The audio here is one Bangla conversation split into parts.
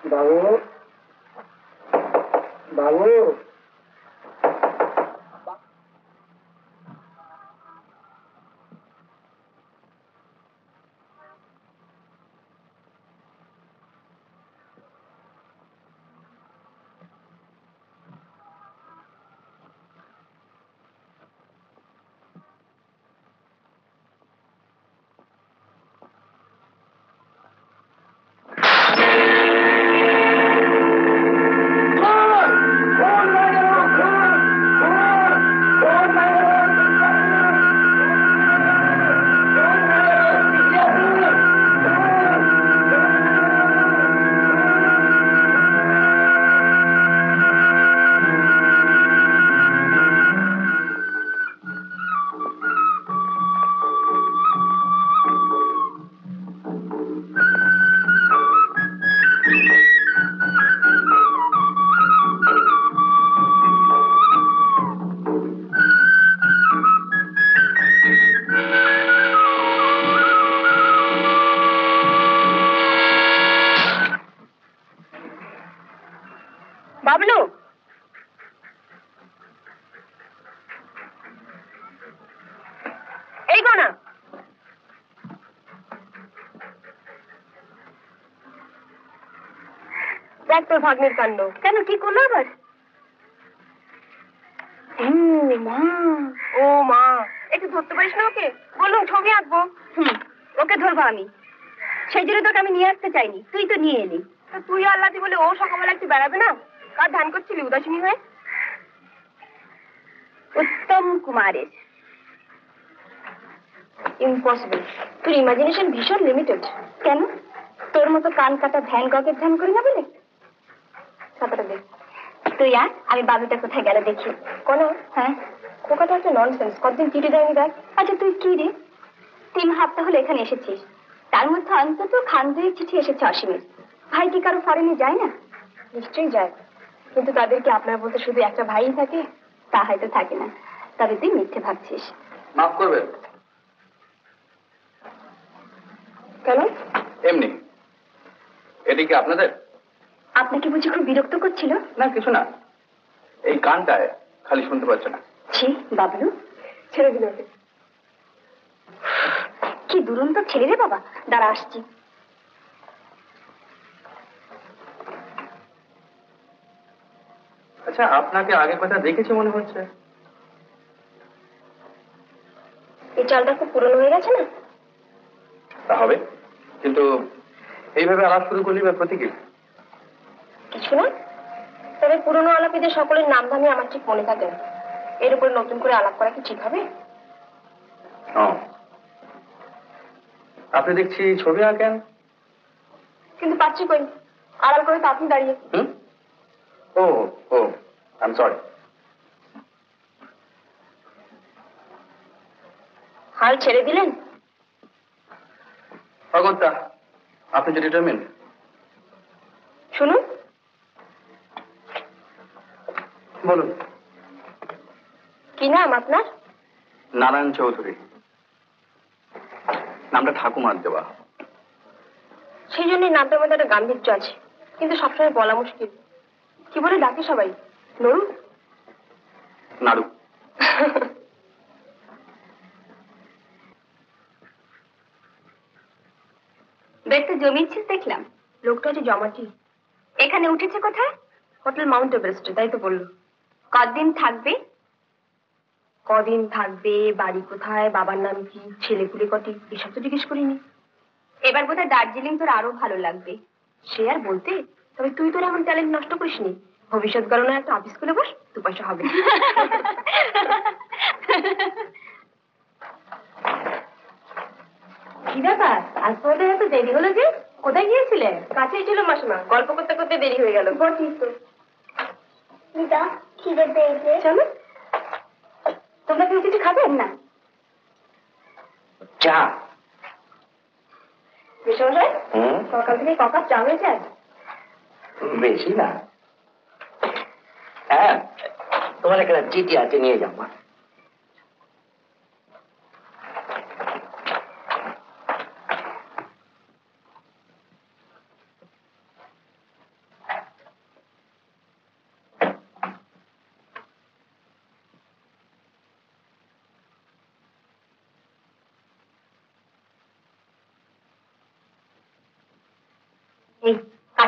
বাবু, বাবু, বাবলু, এই গো না। দেখ তোর ভাগ্নের কাণ্ড। কেন, কি করলো আবার? মা, ও মা, একটু ধরতে পারিস না ওকে? বললাম ছবি আঁকবো। ওকে ধরবো আমি? সেই জন্য তোকে আমি নিয়ে আসতে চাইনি, তুই তো নিয়ে এলি। তুই আল্লাহ বলে ও সকালবেলা একটু বেড়াবে না? কার ধ্যান করছিলি উদাসীনী হয়ে? উত্তম কুমারের। ইম্পসিবল, তোর ইমাজিনেশন ভীষণ লিমিটেড। কেন, তোর মতো কান কাটা ভ্যান গকের ধ্যান করি না বলে? খাতাটা দেখ। তুই আর আমি বাবুটা কোথায় গেল দেখি। কোনো? হ্যাঁ, ও কথা হচ্ছে ননসেন্স। কতদিন চিঠি দেয়নি দেখ। আচ্ছা তুই কি রে, 3 সপ্তাহ হলো এখানে এসেছিস, তার মধ্যে অন্তত খান 2 চিঠি এসেছে অসীমের। ভাই কি কারো ফরেনে যায় না? নিশ্চয়ই যায়, কিন্তু তাদেরকে আপনার বলতে শুধু একটা ভাই থাকে? তা হয়তো থাকে না, তবে তুই মিথ্যে ভাবছিস। মাফ করবে। কেন? এমনি। এটি কি আপনাদের? আপনাকে বুঝি খুব বিরক্ত করছিল? না, কিছু না, এই গানটায় খালি শুনতে পাচ্ছে না। ছি বাবলু, ছেড়ে দিল। কি দুরন্ত ছেলে রে বাবা। দাঁড়া আসছি। আচ্ছা, আপনাকে আগে কথা দেখেছি মনে হচ্ছে। এই চালটা খুব পুরনো হয়ে গেছে না? তা হবে, কিন্তু এইভাবে আলাপ শুরু করলি বা প্রতি কি? কিছু না, তবে পুরনো আলাপীদের সকলের নাম ধামে আমার ঠিক মনে থাকে না। এর উপরে নতুন করে আলাপ করা কি ঠিক হবে? আপনি দেখছি ছবি আঁকেন। কিন্তু পাচ্ছি কই, আড়াল করে তো আপনি দাঁড়িয়ে। ও ও, আই এম সরি। হাল ছেড়ে দিলেন? অগত্যা, আপনি যে ডিটারমিন্ড। শুনুন। বলুন। কি নাম আপনার? নারায়ণ চৌধুরী। নামটা ঠাকুমার দেওয়া। সেই জন্যই নামটার মধ্যে একটা গাম্ভীর্য আছে, কিন্তু সবসময় বলা মুশকিল। কি বলে ডাকে সবাই? নরু? নাড়ু। দেখতে জমিয়েছিস দেখলাম। লোকটা যে জমাটি। এখানে উঠেছে কোথায়? হোটেল মাউন্ট এভারেস্টে, তাই তো বললো। কদিন থাকবে? কদিন থাকবে, বাড়ি কোথায়, বাবার নাম কি, ছেলেপুলে কটি, এসব তো জিজ্ঞেস করিনি। এবার বোধহয় দার্জিলিং তোর আরো ভালো লাগবে। সে আর বলতে, তবে তুই তোর এমন ট্যালেন্ট নষ্ট করিসনি। ভবিষ্যৎ গণনা একটা অফিস খুলে বস, 2 পয়সা হবে। কি ব্যাপার, আজ তোমাদের এত দেরি হলো যে? কোথায় গিয়েছিলে? কাছেই ছিল মাসিমা, গল্প করতে করতে দেরি হয়ে গেল। বটিস তো। দিদা, খিদে পেয়েছে। চলো। তোমরা কেউ কিছু খাবেন না? চা। বিশ্বমশাই, সকাল থেকে ককাপ চা হয়েছে আজ? বেশি না। হ্যাঁ, তোমার একটা চিঠি আছে, নিয়ে যাও।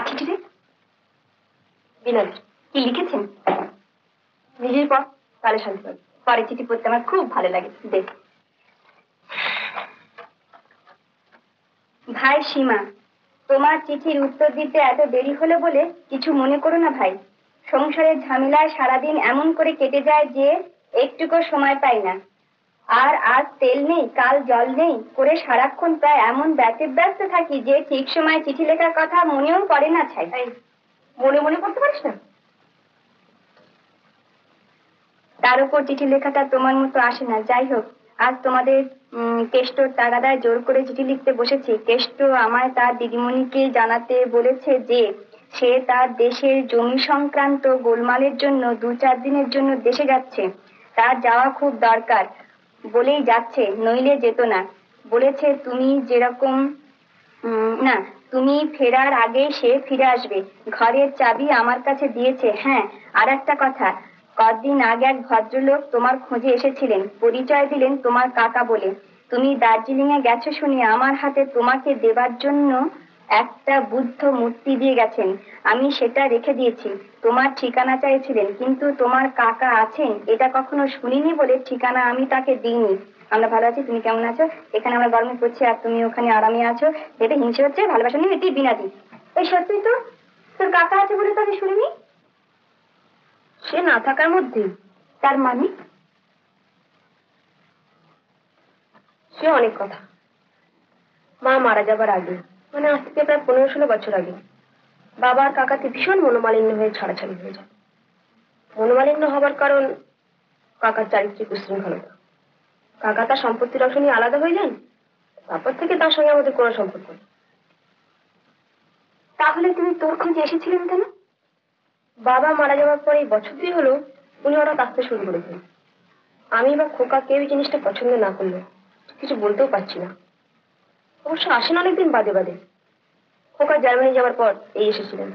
কার চিঠি রে? বিনোদ, কি লিখেছেন? নিজেই পড়, তাহলে শান্তি পাবে। পরে চিঠি পড়তে আমার খুব ভালো লাগে। দেখ। ভাই সীমা, তোমার চিঠির উত্তর দিতে এত দেরি হলো বলে কিছু মনে করো না ভাই। সংসারের ঝামেলায় সারাদিন এমন করে কেটে যায় যে একটুকু সময় পাই না। আর আজ তেল নেই, কাল জল নেই করে সারাক্ষণ প্রায় এমন ব্যস্ত থাকি যে ঠিক সময় চিঠি লেখার কথা মনেও পড়ে না। ছাই মনে মনে করতে পারিস না? তার উপর চিঠি লেখাটা তোমার মতো আসে না। যাই হোক, আজ তোমাদের কেষ্টর তাগাদায় জোর করে চিঠি লিখতে বসেছি। কেষ্ট আমায় তার দিদিমণিকে জানাতে বলেছে যে সে তার দেশের জমি সংক্রান্ত গোলমালের জন্য 2-4 দিনের জন্য দেশে যাচ্ছে। তার যাওয়া খুব দরকার বলেই যাচ্ছে, নইলে যেত না। বলেছে তুমি যেরকম না, তুমি ফেরার আগে সে ফিরে আসবে। ঘরের চাবি আমার কাছে দিয়েছে। হ্যাঁ, আর একটা কথা, কদিন আগে এক ভদ্রলোক তোমার খোঁজে এসেছিলেন, পরিচয় দিলেন তোমার কাকা বলে। তুমি দার্জিলিং এ গেছো শুনে আমার হাতে তোমাকে দেবার জন্য একটা বুদ্ধ মূর্তি দিয়ে গেছেন। আমি সেটা রেখে দিয়েছি। তোমার ঠিকানা চাইছিলেন, কিন্তু তোমার কাকা আছেন এটা কখনো শুনিনি বলে ঠিকানা আমি তাকে দিইনি। আমরা ভালো আছি, তুমি কেমন আছো? এখানে আমরা গরমে পড়ছি আর তুমি ওখানে আরামে আছো। এটা হিংসে হচ্ছে, ভালোবাসা নিয়ে এটি বিনাদি। এই সত্যি তো, তোর কাকা আছে বলে তো আমি শুনিনি। সে না থাকার মধ্যে তার মানে সে অনেক কথা। মা মারা যাবার আগে, মানে আজ থেকে প্রায় 15-16 বছর আগে, বাবা আর কাকাতে ভীষণ মনোমালিন্য হয়ে ছাড়াছাড়ি হয়ে যায়। মনোমালিন্য হবার কারণ কাকার চারিত্রিক উশৃঙ্খলতা। কাকা তার সম্পত্তির অংশ নিয়ে আলাদা হয়ে যান, তারপর থেকে তার সঙ্গে আমাদের কোনো সম্পর্ক নেই। তাহলে তুমি তোর খোঁজে এসেছিলেন কেন? বাবা মারা যাওয়ার পরে বছর 2 হলো উনি হঠাৎ আসতে শুরু করেছেন। আমি বা খোকা কেউ এই জিনিসটা পছন্দ না করলে কিছু বলতেও পারছি না। অবশ্য আসেন অনেকদিন বাদে বাদে। খোকা জার্মানি যাওয়ার পর এই এসেছিলেন।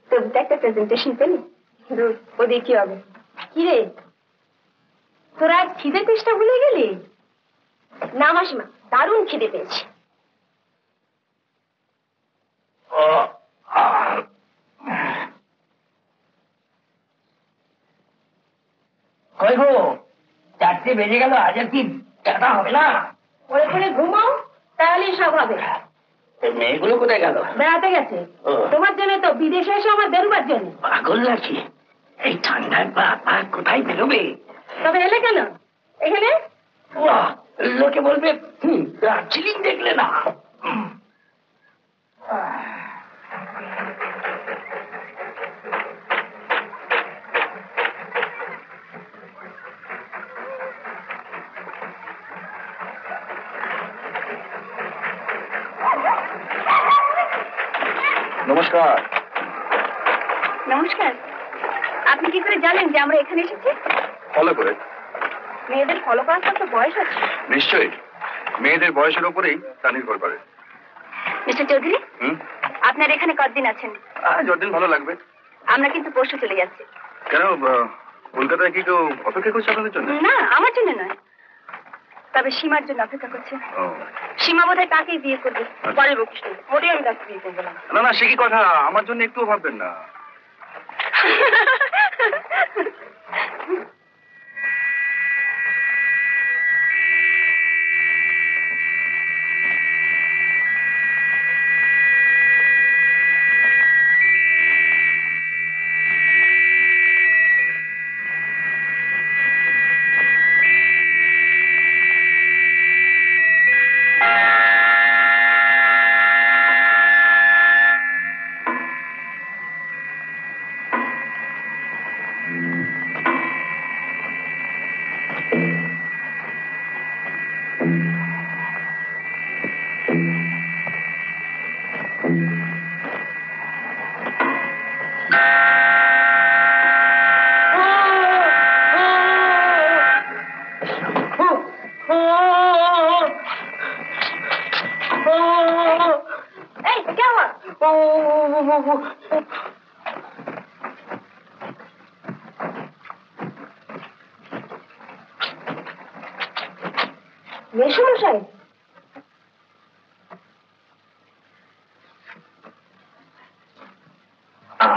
তো একটা প্রেজেন্টেশন পেলি, ও দিয়ে কি হবে? কি রে, তোরা আজ খিদে তেষ্টা ভুলে গেলি? না মাসিমা, দারুণ খিদে পেয়েছি। কই গো, 4টে বেজে গেল, আজ আর কি টাকা হবে না? পরে পরে ঘুমাও, তাহলেই সব হবে। মেয়েগুলো কোথায় গেল? বেড়াতে গেছে। তোমার জন্য তো বিদেশে এসে আমার বেরোবার জন্য। পাগল নাকি? এই ঠান্ডায় পা কোথায় বেরোবে? তবে এলে কেন এখানে? লোকে বলবে দার্জিলিং দেখলে না। নমস্কার। নমস্কার। আপনি কি করে জানেন যে আমরা এখানে এসেছি? ফলো করে। মেয়েদের ফলো করার তো বয়স আছে। নিশ্চয়ই, মেয়েদের বয়সের উপরেই তা নির্ভর করে। মিস্টার চৌধুরী, আপনার এখানে কতদিন আছেন? যতদিন ভালো লাগবে। আমরা কিন্তু পরশু চলে যাচ্ছি। কেন, কলকাতায় কি কেউ অপেক্ষা করছে আপনাদের জন্য? না, আমার জন্য নয়, তবে সীমার জন্য অপেক্ষা করছে। সীমা বোধহয় তাকেই বিয়ে করবে। পরে বকিস, মোটেই আমি তাকে বিয়ে করবো না। না না, সে কি কথা, আমার জন্য একটুও ভাববেন না। মেসমশাই,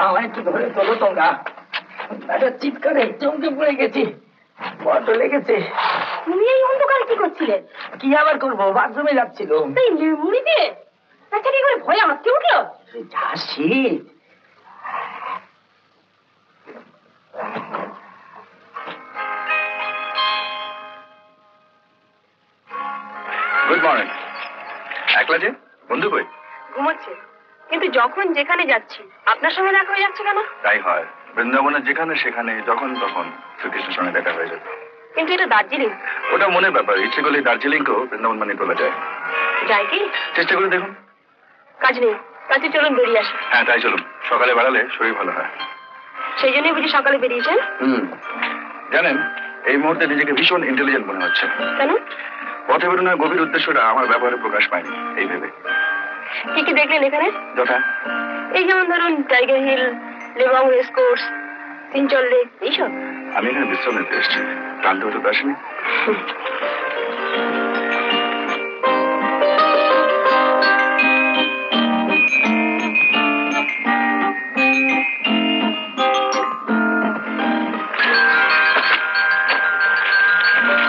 আমার একটু ধরে তোলো তোমরা। একটা চিৎকারে চমকে পড়ে গেছি, বড্ড লেগেছে। তুমি এই অন্ধকারে কি করছিলেন? কি আবার করবো, বাথরুমে যাচ্ছিল। এই মুড়ি দিয়ে আচ্ছা কি করে ভয়ে আটকে উঠলো? যা শীত। Good morning. একলা যে বন্ধু কই? ঘুমোচ্ছে, কিন্তু যখন যেখানে যাচ্ছি আপনার সঙ্গে দেখা হয়ে যাচ্ছে কেন? তাই হয়, বৃন্দাবনে যেখানে সেখানে যখন তখন শ্রীকৃষ্ণের সঙ্গে দেখা হয়ে যেত। কিন্তু এটা দার্জিলিং। ওটা মনের ব্যাপার, ইচ্ছে করলে দার্জিলিংকেও বৃন্দাবন বানিয়ে তোলা যায়। যাই কি? চেষ্টা করে দেখুন। কাজ নেই, কাজে চলুন বেরিয়ে আসি। হ্যাঁ তাই চলুন, সকালে বেড়ালে শরীর ভালো হয়। সেই জন্যই বুঝি সকালে বেরিয়েছেন? জানেন, এই মুহূর্তে নিজেকে ভীষণ ইন্টেলিজেন্ট মনে হচ্ছে। কেন? পথে বেরোনোর গভীর উদ্দেশ্যটা আমার ব্যবহারে প্রকাশ পায়নি এই ভেবে। কি কি দেখলেন এখানে? যথা এই যেমন ধরুন Tiger Hill, Lebong race course, Sinchal lake, এইসব। আমি এখানে বিশ্রাম নিতে এসেছি, ক্লান্ত হতে তো আসেনি।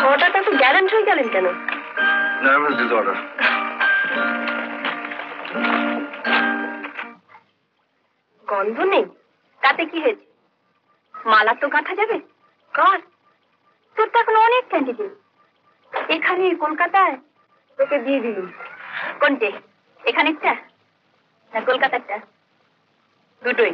হঠাৎ এত গ্যারান্ট হয়ে গেলেন কেন? Nervous disorder. গন্ধ নেই, তাতে কি হয়েছে? মালা তো গাঁথা যাবে। কার? তোর তো এখন অনেক ক্যান্ডিডেট এখানে কলকাতায়, তোকে দিয়ে দিলুম। কোনটে? এখানেরটা না কলকাতারটা? দুটোই।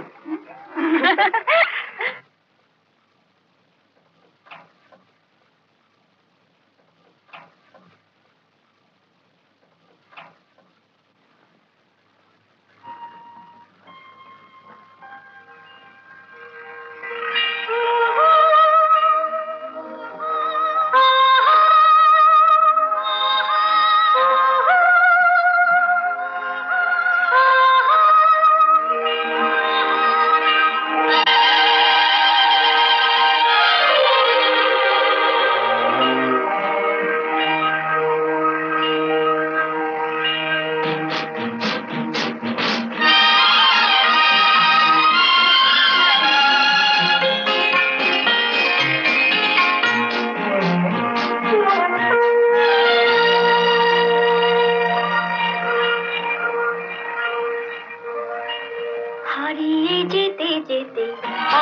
হারিয়ে যেতে যেতে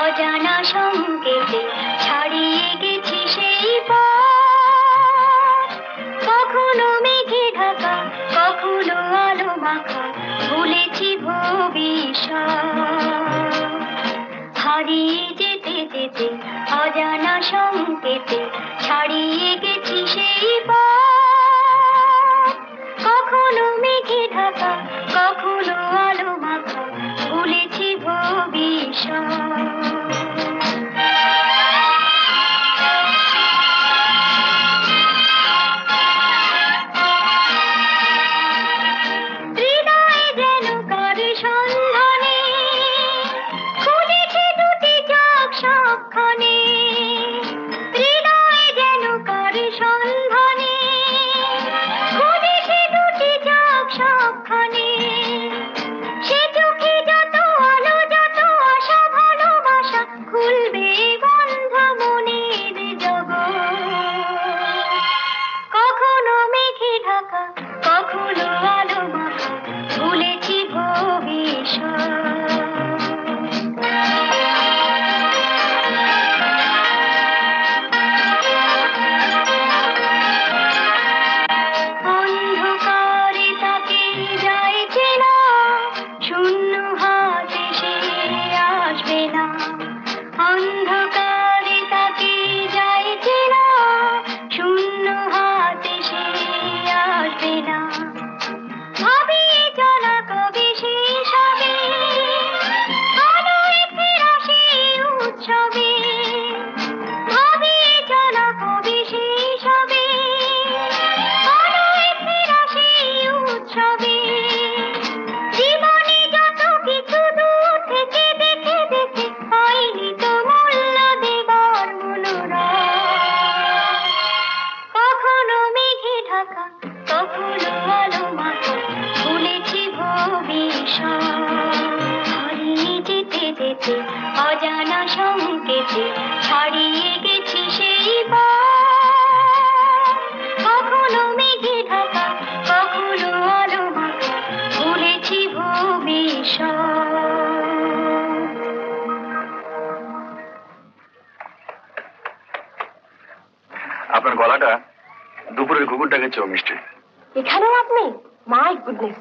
অজানা সংকেতে ছাড়িয়ে গেছি সেই পথ। কখনো মেঘে ঢাকা, কখনো আলো মাখা, ভুলেছি ভবিষ্যৎ। হারিয়ে যেতে যেতে অজানা সংকেতে ছাড়িয়ে গেছি সেই পথ। কখনো মেঘে ঢাকা, কখনো আলো মাখা, ভুলেছি ভবিষ্যৎ। হৃদয়ে যেন কার সন্ধানে খুঁজেছি দুটি চোখ সবখানে। হৃদয়ে যেন কার সন্ধানে খুঁজেছি দুটি চোখ সবখানে। সে চোখে যত আলো, যত আশা, ভালোবাসা, খুলবে বন্ধ মনের জগৎ। কখনো মেঘে ঢাকা, কখনো আলো মাখা, ভুলেছি ভবিষ্যৎ। অন্ধকারে তাকে যায় চেনা, শূন্য হাতে সে আসবে না। অন্ধকারে তাকে যায় চেনা, শূন্য হাতে সে আসবে না। ভাবিয়ে চলা কবে শেষ হবে, আলোয় ফেরা সেই উৎসবে। ভাবিয়ে চলা কবে শেষ হবে, আলোয় ফেরা সেই উৎসবে। জীবনে যত কিছু গেছে অজানা সংকেতে ছাড়িয়ে গেছি সেই পথ। কখনো মেঘে ঢাকা কখনো আলো মাখা ভুলেছি ভবিষ্যৎ। আপনার গলাটা দুপুরের কুকুর ডাকের চেয়েও মিষ্টি। এখানেও আপনি? My goodness.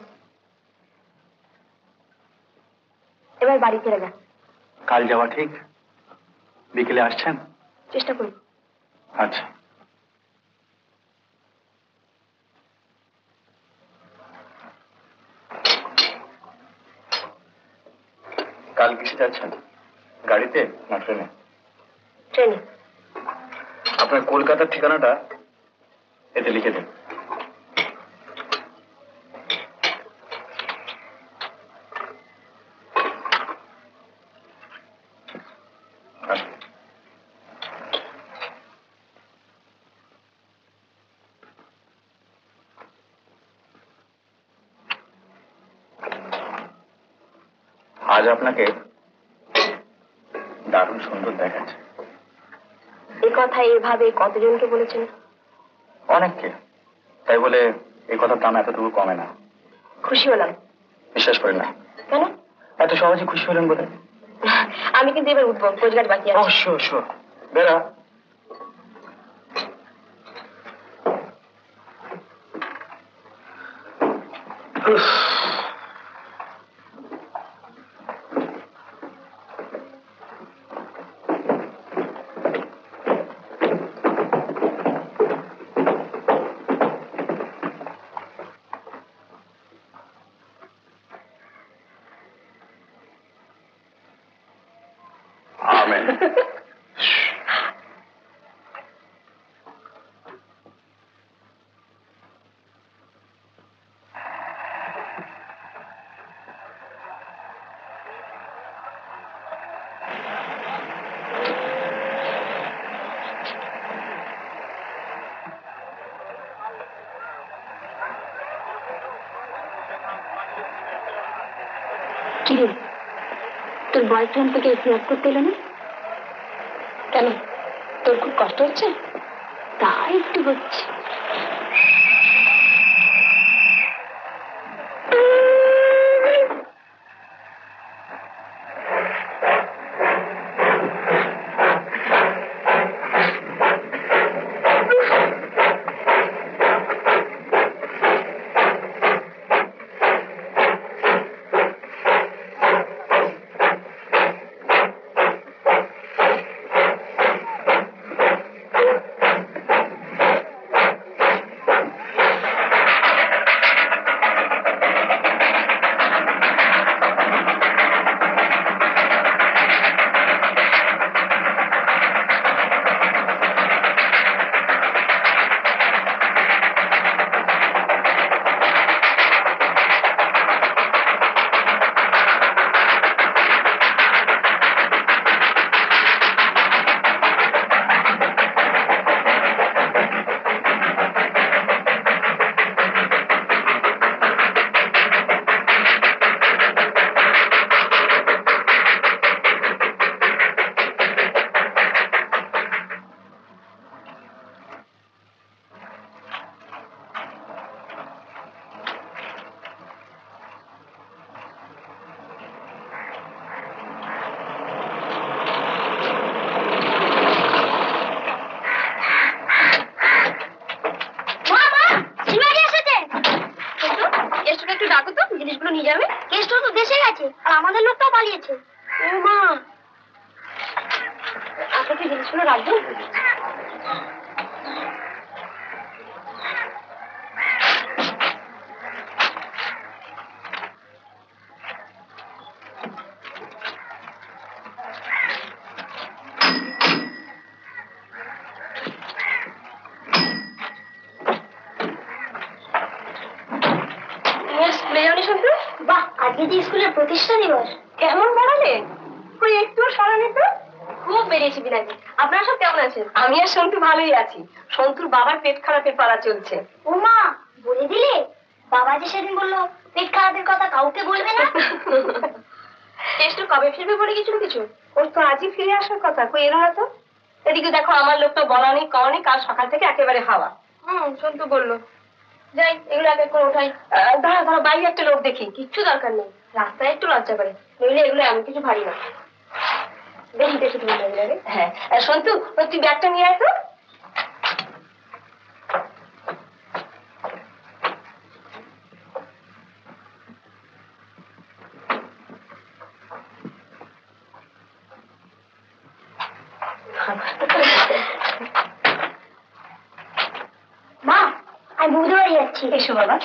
এবার বাড়ি ফিরে যান। কাল যাওয়া ঠিক? বিকেলে আসছেন? চেষ্টা করুন। আচ্ছা। কাল কিসে যাচ্ছেন? গাড়িতে না ট্রেনে? ট্রেনে। আপনার কলকাতার ঠিকানাটা এতে লিখে দিন। আজ আপনাকে দারুণ সুন্দর দেখাচ্ছে। এই কথা এভাবে কতজনকে বলেছেন? অনেককে। তাই বলে এই কথার দাম এতটুকু কমে না। খুশি হলাম। বিশ্বাস করেন না। কেন? এত সহজে খুশি হলেন বলে। আমি কিন্তু এবার উঠবো, কোচঘাট বাকি আছে। Sure sure. বেরা। আমেন। কিরে, তোর বয়ফ্রেন্ড তোকে স্ন্যাপ করতে এলো না কেন? তোর খুব কষ্ট হচ্ছে? তা একটু হচ্ছে। জিনিসগুলো নিয়ে যাবে। কেষ্ট তো দেশে গেছে আর আমাদের লোকটাও পালিয়েছে। ও মা, আপনাকে জিনিসগুলো রাখবেন? বাহ, আজকে যে স্কুলের প্রতিষ্ঠা দিবস। কেমন বেড়ালে? ওই একটু সরানি তো। খুব বেরিয়েছি বিনাজি। আপনারা সব কেমন আছেন? আমি আর সন্তু ভালোই আছি। সন্তুর বাবার পেট খারাপের পালা চলছে। ও মা, বলে দিলে? বাবা যে সেদিন বললো পেট খারাপের কথা কাউকে বলবে না। একটু কবে ফিরবে বলে গেছিল কিছু? ওর তো আজই ফিরে আসার কথা, কই এলো না তো। এদিকে দেখো আমার লোক তো বলা নেই কওয়া নেই, কাল সকাল থেকে একেবারে হাওয়া। সন্তু বললো। যাই এগুলো এক এক করে ওঠাই। দাঁড়া দাঁড়া, বাইরে একটা লোক দেখি, কিচ্ছু দরকার নেই, রাস্তায় একটু লজ্জা করে, নইলে এগুলো এমন কিছু ভারী না। দেখি দেখি তুমি লাগে। হ্যাঁ সন্তু, তুই ব্যাগটা নিয়ে আয় তো। মা, আমি বুধ বাড়ি যাচ্ছি। এসো বাবা।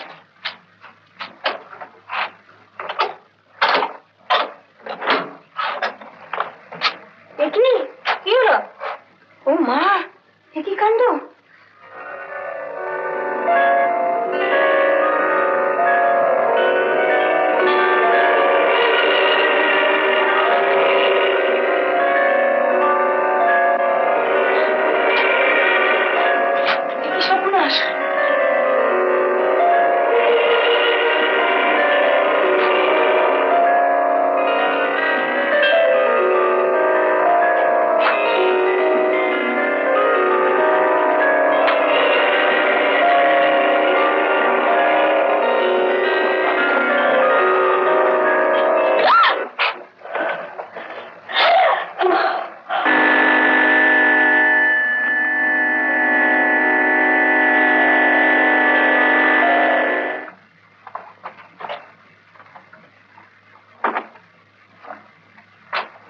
কি হলো? ও মা, এ কি কাণ্ড! কি সর্বনাশ!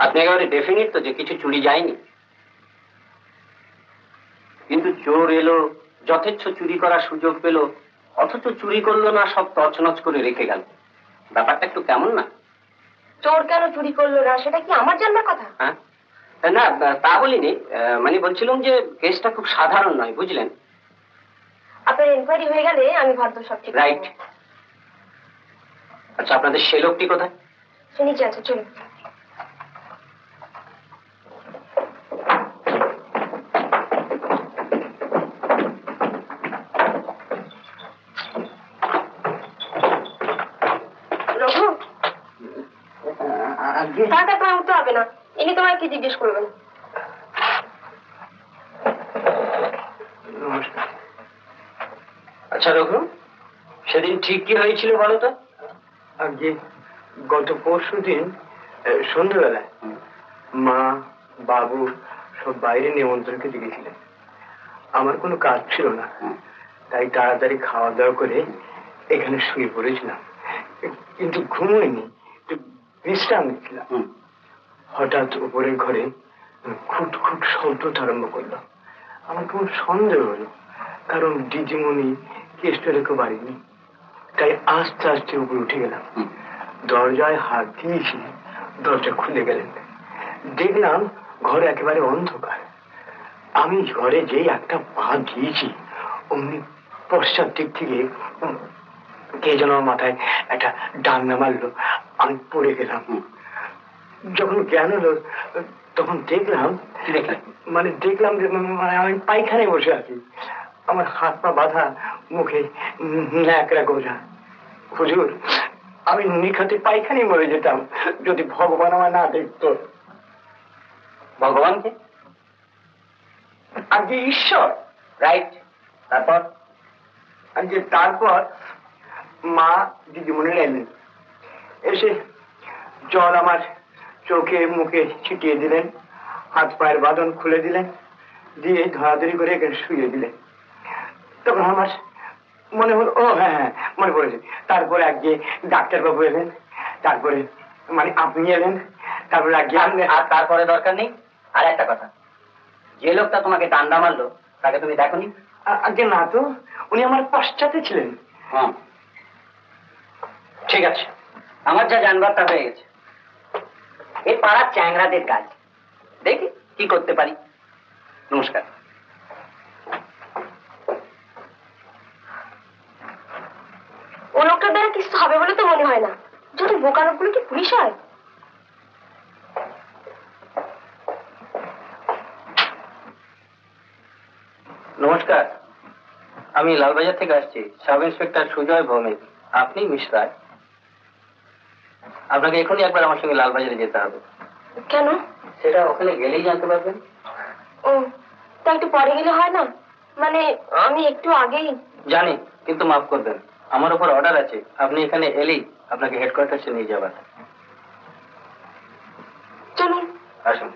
আপনি একেবারে ডেফিনিট তো যে কিছু চুরি যায়নি? কিন্তু চোর এলো, যথেচ্ছ চুরি করার সুযোগ পেল, অথচ চুরি করলো না, সব তছনছ করে রেখে গেল। ব্যাপারটা একটু কেমন না? চোর কেন চুরি করলো না সেটা কি আমার জানবার কথা? হ্যাঁ না, তা বলিনি, মানে বলছিলাম যে কেসটা খুব সাধারণ নয়, বুঝলেন? আপনার এনকোয়ারি হয়ে গেলে আমি ভাববো সব ঠিক। রাইট। আচ্ছা, আপনাদের সে লোকটি কোথায়? সে নিচে আছে, চলুন। রঘু, তাড়াতাড়ি উঠতে হবে না, ইনি তোমার কি জিজ্ঞেস করবেন। আচ্ছা রঘু, সেদিন ঠিক কি হয়েছিল বলো তো? আজকে গত পরশুদিন সন্ধ্যাবেলায় মা বাবু সব বাইরে নিমন্ত্রণ খেতে গেছিলেন। আমার কোনো কাজ ছিল না, তাই তাড়াতাড়ি খাওয়া দাওয়া করে এখানে শুয়ে পড়েছিলাম, কিন্তু ঘুমোইনি, একটু বিশ্রাম নিচ্ছিলাম। হঠাৎ উপরের ঘরে খুট খুট শব্দ আরম্ভ করলো। আমার কেমন সন্দেহ হলো, কারণ দিদিমণি কেষ্ট রেখে বাড়িনি। তাই আস্তে আস্তে উপরে উঠে গেলাম, দরজায় হাত দিয়েছি, দরজা খুলে গেলেন। দেখলাম ঘরে একেবারে অন্ধকার। আমি ঘরে যেই একটা পা দিয়েছি, অমনি পশ্চাৎ দিক থেকে কে যেন আমার মাথায় একটা ডান্না মারলো, আমি পড়ে গেলাম। যখন জ্ঞান হলো তখন দেখলাম যে আমি পায়খানায় বসে আছি, আমার হাত পা বাঁধা, মুখে ন্যাকড়া গোজা। হুজুর, আমি নিখাতে পায়খানায় মরে যেতাম যদি ভগবান আমার না দেখতো। ভগবানকে? আজকে ঈশ্বর। রাইট। তারপর? আজকে তারপর মা দিদিমণি এলেন, এসে জল আমার চোখে মুখে ছিটিয়ে দিলেন, হাত পায়ের বাঁধন খুলে দিলেন, দিয়ে ধরাধরি করে এখানে শুয়ে দিলেন। তখন আমার মনে হলো, ও হ্যাঁ হ্যাঁ মনে পড়েছে। তারপরে আজকে ডাক্তারবাবু এলেন, তারপরে মানে আপনি এলেন, তারপরে আজকে আর তারপরে দরকার নেই। আর একটা কথা, যে লোকটা তোমাকে ডান্ডা মারলো তাকে তুমি দেখোনি? আজকে না তো, উনি আমার পশ্চাতে ছিলেন। হ্যাঁ, ঠিক আছে, আমার যা জানবার তা হয়ে গেছে। এই পাড়ার চ্যাংরাদের কাজ, দেখি কি করতে পারি। নমস্কার। ও লোকটার দ্বারা কিছু হবে বলে তো মনে হয় না, যত বোকা লোকগুলো কি পুলিশ হয়? নমস্কার, আমি লালবাজার থেকে আসছি, সাব ইন্সপেক্টর সুজয় ভৌমিক। আপনি মিস রায়? আপনাকে এখনই একবার আমার সঙ্গে লালবাজারে যেতে হবে। কেন? সেটা ওখানে গেলেই জানতে পারবেন। ও, তা একটু পরে গেলে হয় না? মানে আমি একটু আগেই। জানি, কিন্তু মাফ করবেন, আমার উপর অর্ডার আছে, আপনি এখানে এলেই আপনাকে হেডকোয়ার্টার্সে নিয়ে যাবেন। চলুন। আসুন।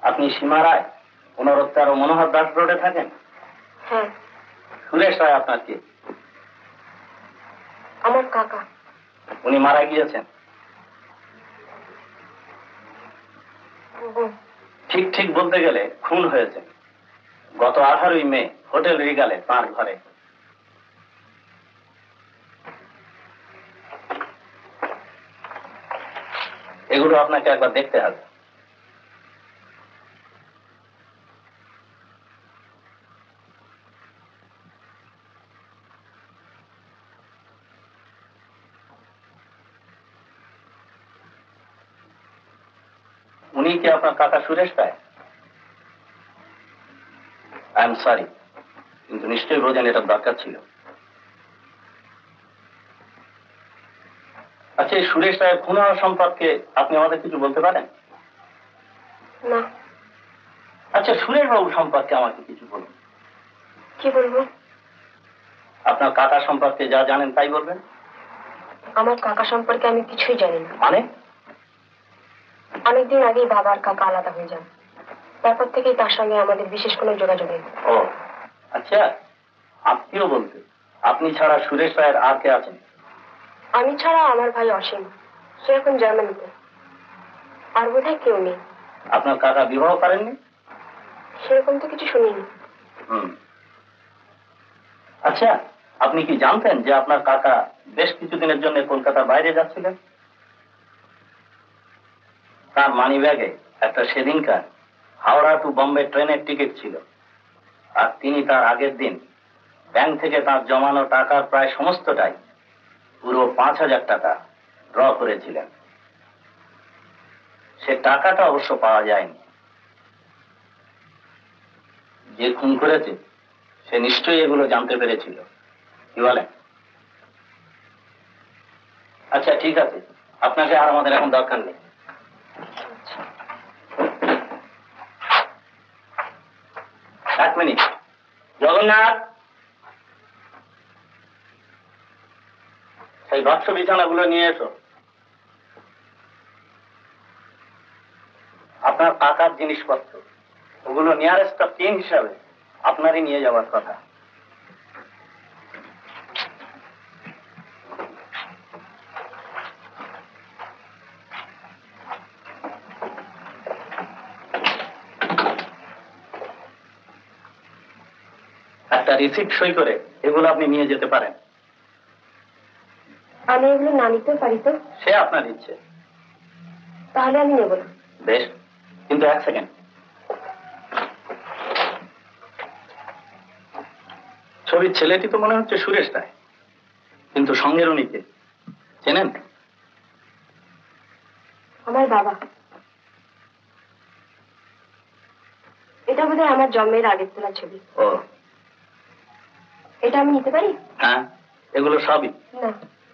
আপনি সীমা রায় 15 মনোহর দাস রোডে থাকেন? হ্যাঁ। সুরেশ রায় আপনার কি? আমার কাকা। উনি মারা গিয়েছেন? ঠিক ঠিক বলতে গেলে খুন হয়েছে গত 18ই মে হোটেল রিগালে তাঁর ঘরে। এগুলো আপনাকে একবার দেখতে হবে। উনি কি আপনার কাকা সুরেশ রায়? আই এম সরি, কিন্তু নিশ্চয়ই বোঝেন এটার দরকার ছিল। আচ্ছা, এই সুরেশ রায়ের খুন হওয়া সম্পর্কে আপনি আমাদের কিছু বলতে পারেন? না। আচ্ছা, সুরেশ বাবু সম্পর্কে আমাকে কিছু বলুন। কি বলবো? আপনার কাকা সম্পর্কে যা জানেন তাই বলবেন। আমার কাকা সম্পর্কে আমি কিছুই জানি না। মানে? অনেকদিন আগেই বাবা আর কাকা আলাদা হয়ে যান, তারপর থেকেই তার সঙ্গে আমাদের বিশেষ কোনো যোগাযোগ নেই। ও আচ্ছা, আত্মীয় বলতে আপনি ছাড়া সুরেশ রায়ের আর কে আছেন? আমি ছাড়া আমার ভাই অসীম, সে এখন জার্মানিতে। আর বোধহয় কেউ নেই। আপনার কাকা বিবাহ করেননি? সেরকম তো কিছু শুনিনি। আচ্ছা, আপনি কি জানতেন যে আপনার কাকা বেশ কিছুদিনের জন্য কলকাতার বাইরে যাচ্ছিলেন? তার মানি ব্যাগে একটা সেদিনকার হাওড়া টু বম্বে ট্রেনের টিকিট ছিল, আর তিনি তার আগের দিন ব্যাংক থেকে তার জমানো টাকার প্রায় সমস্তটাই, পুরো 5,000 টাকা ড্র করেছিলেন। সে টাকাটা অবশ্য পাওয়া যায়নি। যে খুন করেছে সে নিশ্চয়ই এগুলো জানতে পেরেছিল, কি বলেন? আচ্ছা ঠিক আছে, আপনাকে আর আমাদের এখন দরকার নেই। এক মিনিট, জগন্নাথ, সেই বাক্স বিছানাগুলো নিয়ে এসো। আপনার কাকার জিনিসপত্র, ওগুলো নিয়ারেস্ট অফ কিন হিসাবে আপনারই নিয়ে যাওয়ার কথা। একটা রিসিপ্ট সই করে এগুলো আপনি নিয়ে যেতে পারেন। আমি এগুলো না নিতেও পারি তো? সে আপনার ইচ্ছে। তাহলে আমি নেব না। বেশ, কিন্তু এক সেকেন্ড। ছবির ছেলেটি তো মনে হচ্ছে সুরেশ রায়, কিন্তু সঙ্গের উনি কে চেনেন? আমার বাবা। এটা বোধহয় আমার জন্মের আগের তোলা ছবি। ও এটা আমি নিতে পারি? হ্যাঁ, এগুলো সবই। না,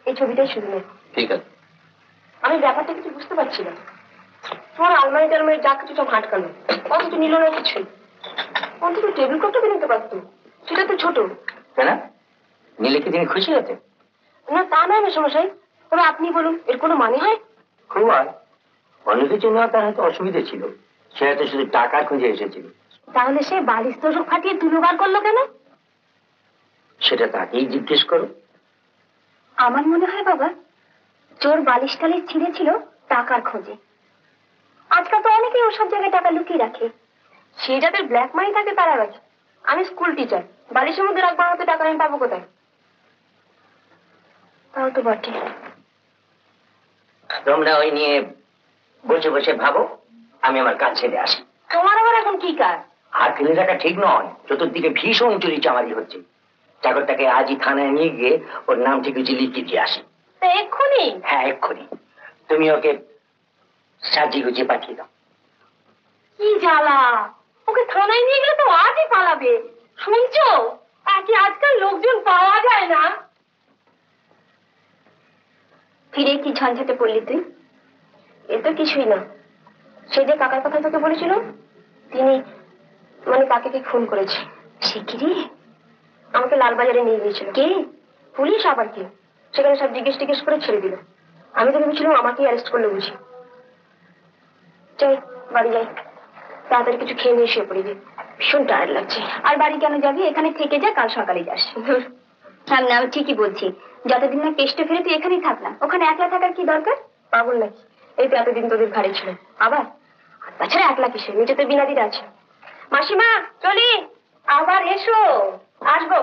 এই ছবিটাই শুধু নেই। ঠিক আছে। আমি ব্যাপারটা কিছু বুঝতে পারছি না। তোমার আলমারি টালমারি যা কিছু সব হাটকানো, অথচ নিল না কিছুই। অন্তত টেবিল কাপটা নিতে পারতো, সেটা তো ছোট। না, নিলে কি তিনি খুশি হতে? না, তা নয় মেশামশাই, তবে আপনি বলুন, এর কোনো মানে হয়? খুব হয়। অন্য কিছু নেওয়া তার হয়তো অসুবিধা ছিল, সে হয়তো শুধু টাকা খুঁজে এসেছিল। তাহলে সে বালিশ তোষক ফাটিয়ে তুলো বার করলো কেন? সেটা তাকেই জিজ্ঞেস করো। আমার মনে হয় বাবা, চোর বালিশ টালিশ ছিঁড়েছিল টাকার খোঁজে। আজকাল তো অনেকেই ওসব জায়গায় টাকা লুকিয়ে রাখে। সে যাদের ব্ল্যাক মানি থাকে তারা রাখে। আমি স্কুল টিচার, বালিশের মধ্যে রাখবার মতো টাকা আমি পাবো কোথায়? তাও তো বটে। তোমরা ওই নিয়ে বসে বসে ভাবো, আমি আমার কাজ ছেড়ে আসি। তোমার আবার এখন কি কাজ? আর ফেলে রাখা ঠিক নয়, চতুর্দিকে ভীষণ চুরি চামারি হচ্ছে। চাকরটাকে আজই থানায় নিয়ে গিয়ে ওর নাম ঠিকুচি লিখে দিয়ে আসি। তা এক্ষুনি? হ্যাঁ, এক্ষুনি। তুমি ওকে সাজিয়ে গুছিয়ে পাঠিয়ে দাও। কি জ্বালা! ও ওকে থানায় নিয়ে গেলে তো আজই পালাবে। শুনছো, একে আজকাল লোকজন পাওয়া যায় না। ফিরে কি ঝঞ্ঝাটে পড়লি তুই? এ তো কিছুই না। সে যে কাকার কথা তোকে বলেছিল, তিনি মানে কাকাকে খুন করেছে। সে কি রে? আমাকে লালবাজারে নিয়ে গিয়েছিল। কে? পুলিশ আবার কি? সেখানে সব জিজ্ঞেস করে ছেড়ে দিল। আমি তো ভেবেছিলাম আমাকেই অ্যারেস্ট করলে বুঝি। চল বাড়ি যাই, তাড়াতাড়ি কিছু খেয়ে নিয়ে শুয়ে পড়বি, ভীষণ টায়ার্ড লাগছে। আর বাড়ি কেন যাবি? এখানে থেকে যা, কাল সকালে যাস। সামনে আমি ঠিকই বলছি, যতদিন না কেষ্টে ফিরে তুই এখানেই থাক না। ওখানে একলা থাকার কি দরকার? পাগল নাকি? এই তো এতদিন তোদের ঘাড়ে ছিল, আবার তাছাড়া একলা কিসে, নিচে তো বিনাদিরা আছে। মাসিমা চলি, আবার এসো। আসবো,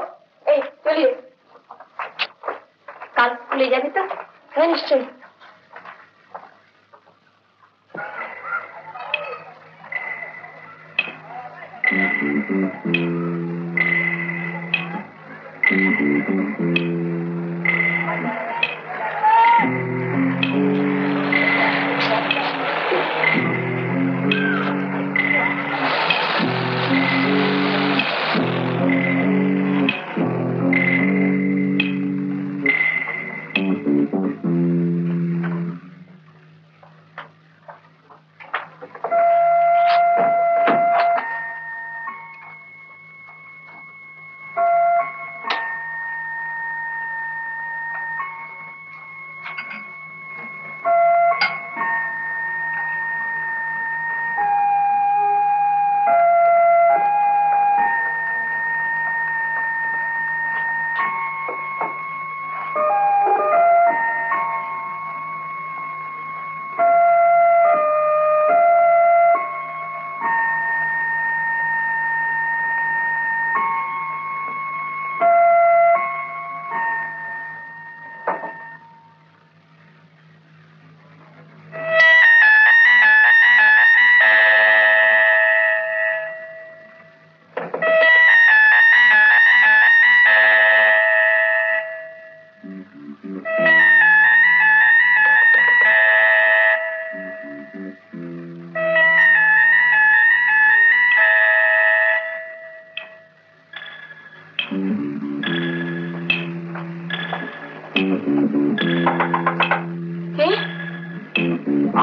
এই চলি। কাল স্কুলে যাবি তো? হ্যাঁ নিশ্চয়ই।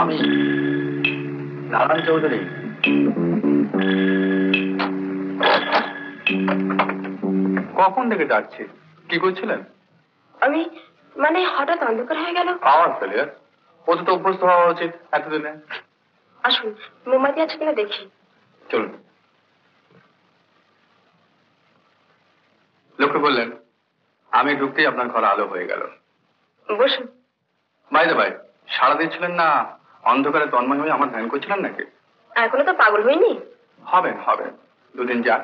আমি নারায়ণ চৌধুরী। কখন থেকে ডাকছি, কি করছিলেন? আমি মানে হঠাৎ অন্ধকার হয়ে গেল। পাওয়ার ফেলিয়ার, ওতে তো অভ্যস্ত হওয়া উচিত এতদিনে। আসুন, মোমবাতি আছে কিনা দেখি। চলুন। লক্ষ্য করলেন আমি ঢুকতেই আপনার ঘর আলো হয়ে গেল। বসুন। বাইরে ভাই, সারা দিচ্ছিলেন না অন্ধকারে তন্ময় হয়ে আমার ধ্যান করছিলেন নাকি? এখনো তো পাগল হয়নি। হবেন হবেন, দুদিন যাক।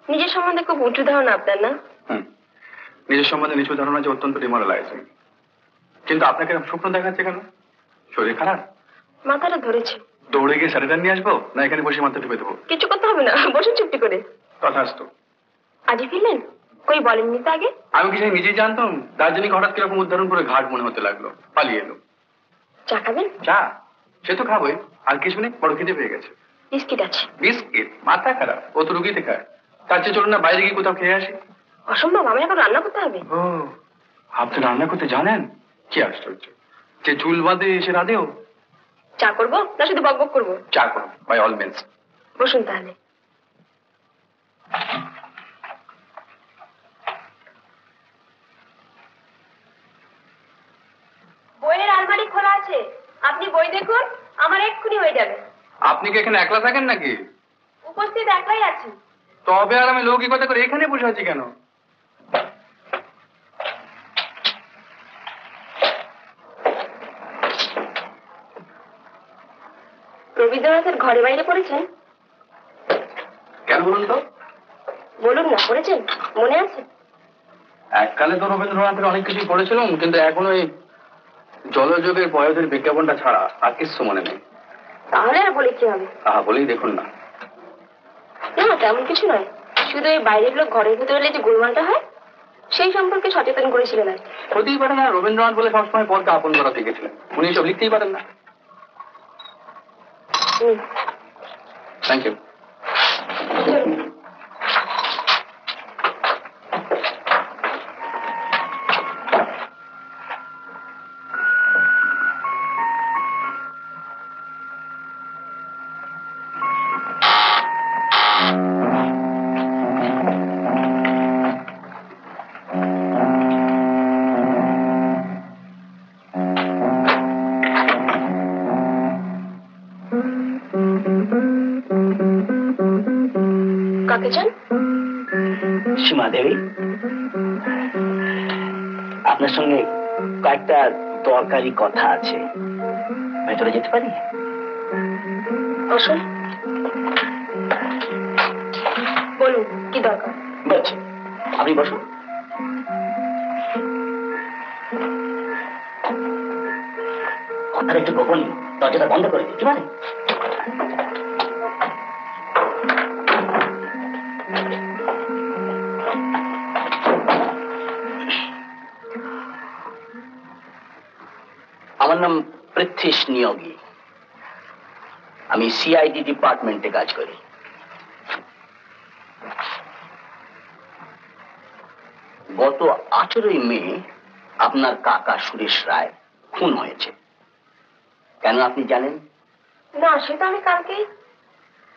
নিজের সম্বন্ধে খুব উঁচু ধারণা আপনার, না? নিজের সম্বন্ধে নিচু ধারণা যে অত্যন্ত ডিমোরালাইজিং। কিন্তু আপনাকে স্বপ্ন দেখাচ্ছে কেন? শরীর খারাপ? মাথাটা ধরেছে। দৌড়ে গিয়ে স্যানিটাইজার নিয়ে আসবো, না এখানে বসে মাথা টিপে দেবো? কিছু করতে হবে না, বসুন চুপটি করে। তথাস্তু। আজই ফিরলেন? কই বলেননি তো আগে। আমি কি নিজেই জানতাম? দার্জিলিং হঠাৎ কিরকম উদ্ধারণ করে ঘাট মনে হতে লাগলো, পালিয়ে এলো। চা খাবেন? চা? সে তো খাবোই, আর কিছু নেই, বড় খিদে পেয়ে গেছে। বিস্কিট আছে। বিস্কিট? মাথা খারাপ, ও তো রুগীতে খায়। তার চেয়ে চলুন না বাইরে গিয়ে কোথাও খেয়ে আসি। অসম্ভব, আমি এখন রান্না করতে হবে। ও, আপনি রান্না করতে জানেন? কি আশ্চর্য, যে চুল বাঁধে সে রাধেও। চা করবো না শুধু বকবক করবো? চা করুন, বাই অল মিনস। বসুন তাহলে। বইয়ের আলমারি খোলা আছে, আপনি বই দেখুন, আমার এক্ষুনি হয়ে যাবে। আপনি কি এখানে একলা থাকেন নাকি? উপস্থিত একলাই আছি। তবে আর আমি লৌকিকতা করে এখানে বসে আছি কেন? রবীন্দ্রনাথের ঘরে বাইরে পড়েছেন? কেন বলুন তো? বলুন না, পড়েছেন? মনে আছে? এককালে তো রবীন্দ্রনাথের অনেক কিছুই পড়েছিলাম, কিন্তু এখন ওই জলযোগের বয়সের বিজ্ঞাপনটা ছাড়া আর কিছু মনে নেই। তাহলে আর বলে কি হবে? বলেই দেখুন না। না তেমন কিছু নয়, শুধু এই বাইরের লোক ঘরের ভিতরে এলে যে গোলমালটা হয় সেই সম্পর্কে সচেতন করেছিলেন আর কি। হতেই পারে না, রবীন্দ্রনাথ বলে সবসময় পদকে আপন করা শিখেছিলেন, উনি সব লিখতেই পারেন না। Thank you. কাকে চান? সীমা দেবী, আপনার সঙ্গে কয়েকটা দরকারি কথা আছে, ভেতরে যেতে পারি? আসুন, বলুন কি দরকার। বলছি, আপনি বসুন। কথাটা একটু গোপন, দরজাটা বন্ধ করে দিতে পারে? আমার নাম পৃথ্বীশ নিয়োগী, আমি সিআইডি ডিপার্টমেন্টে কাজ করি। গত 18ই মে আপনার কাকা সুরেশ রায় খুন হয়েছে। কেন আপনি জানেন? না, সেটা আমি কালকেই।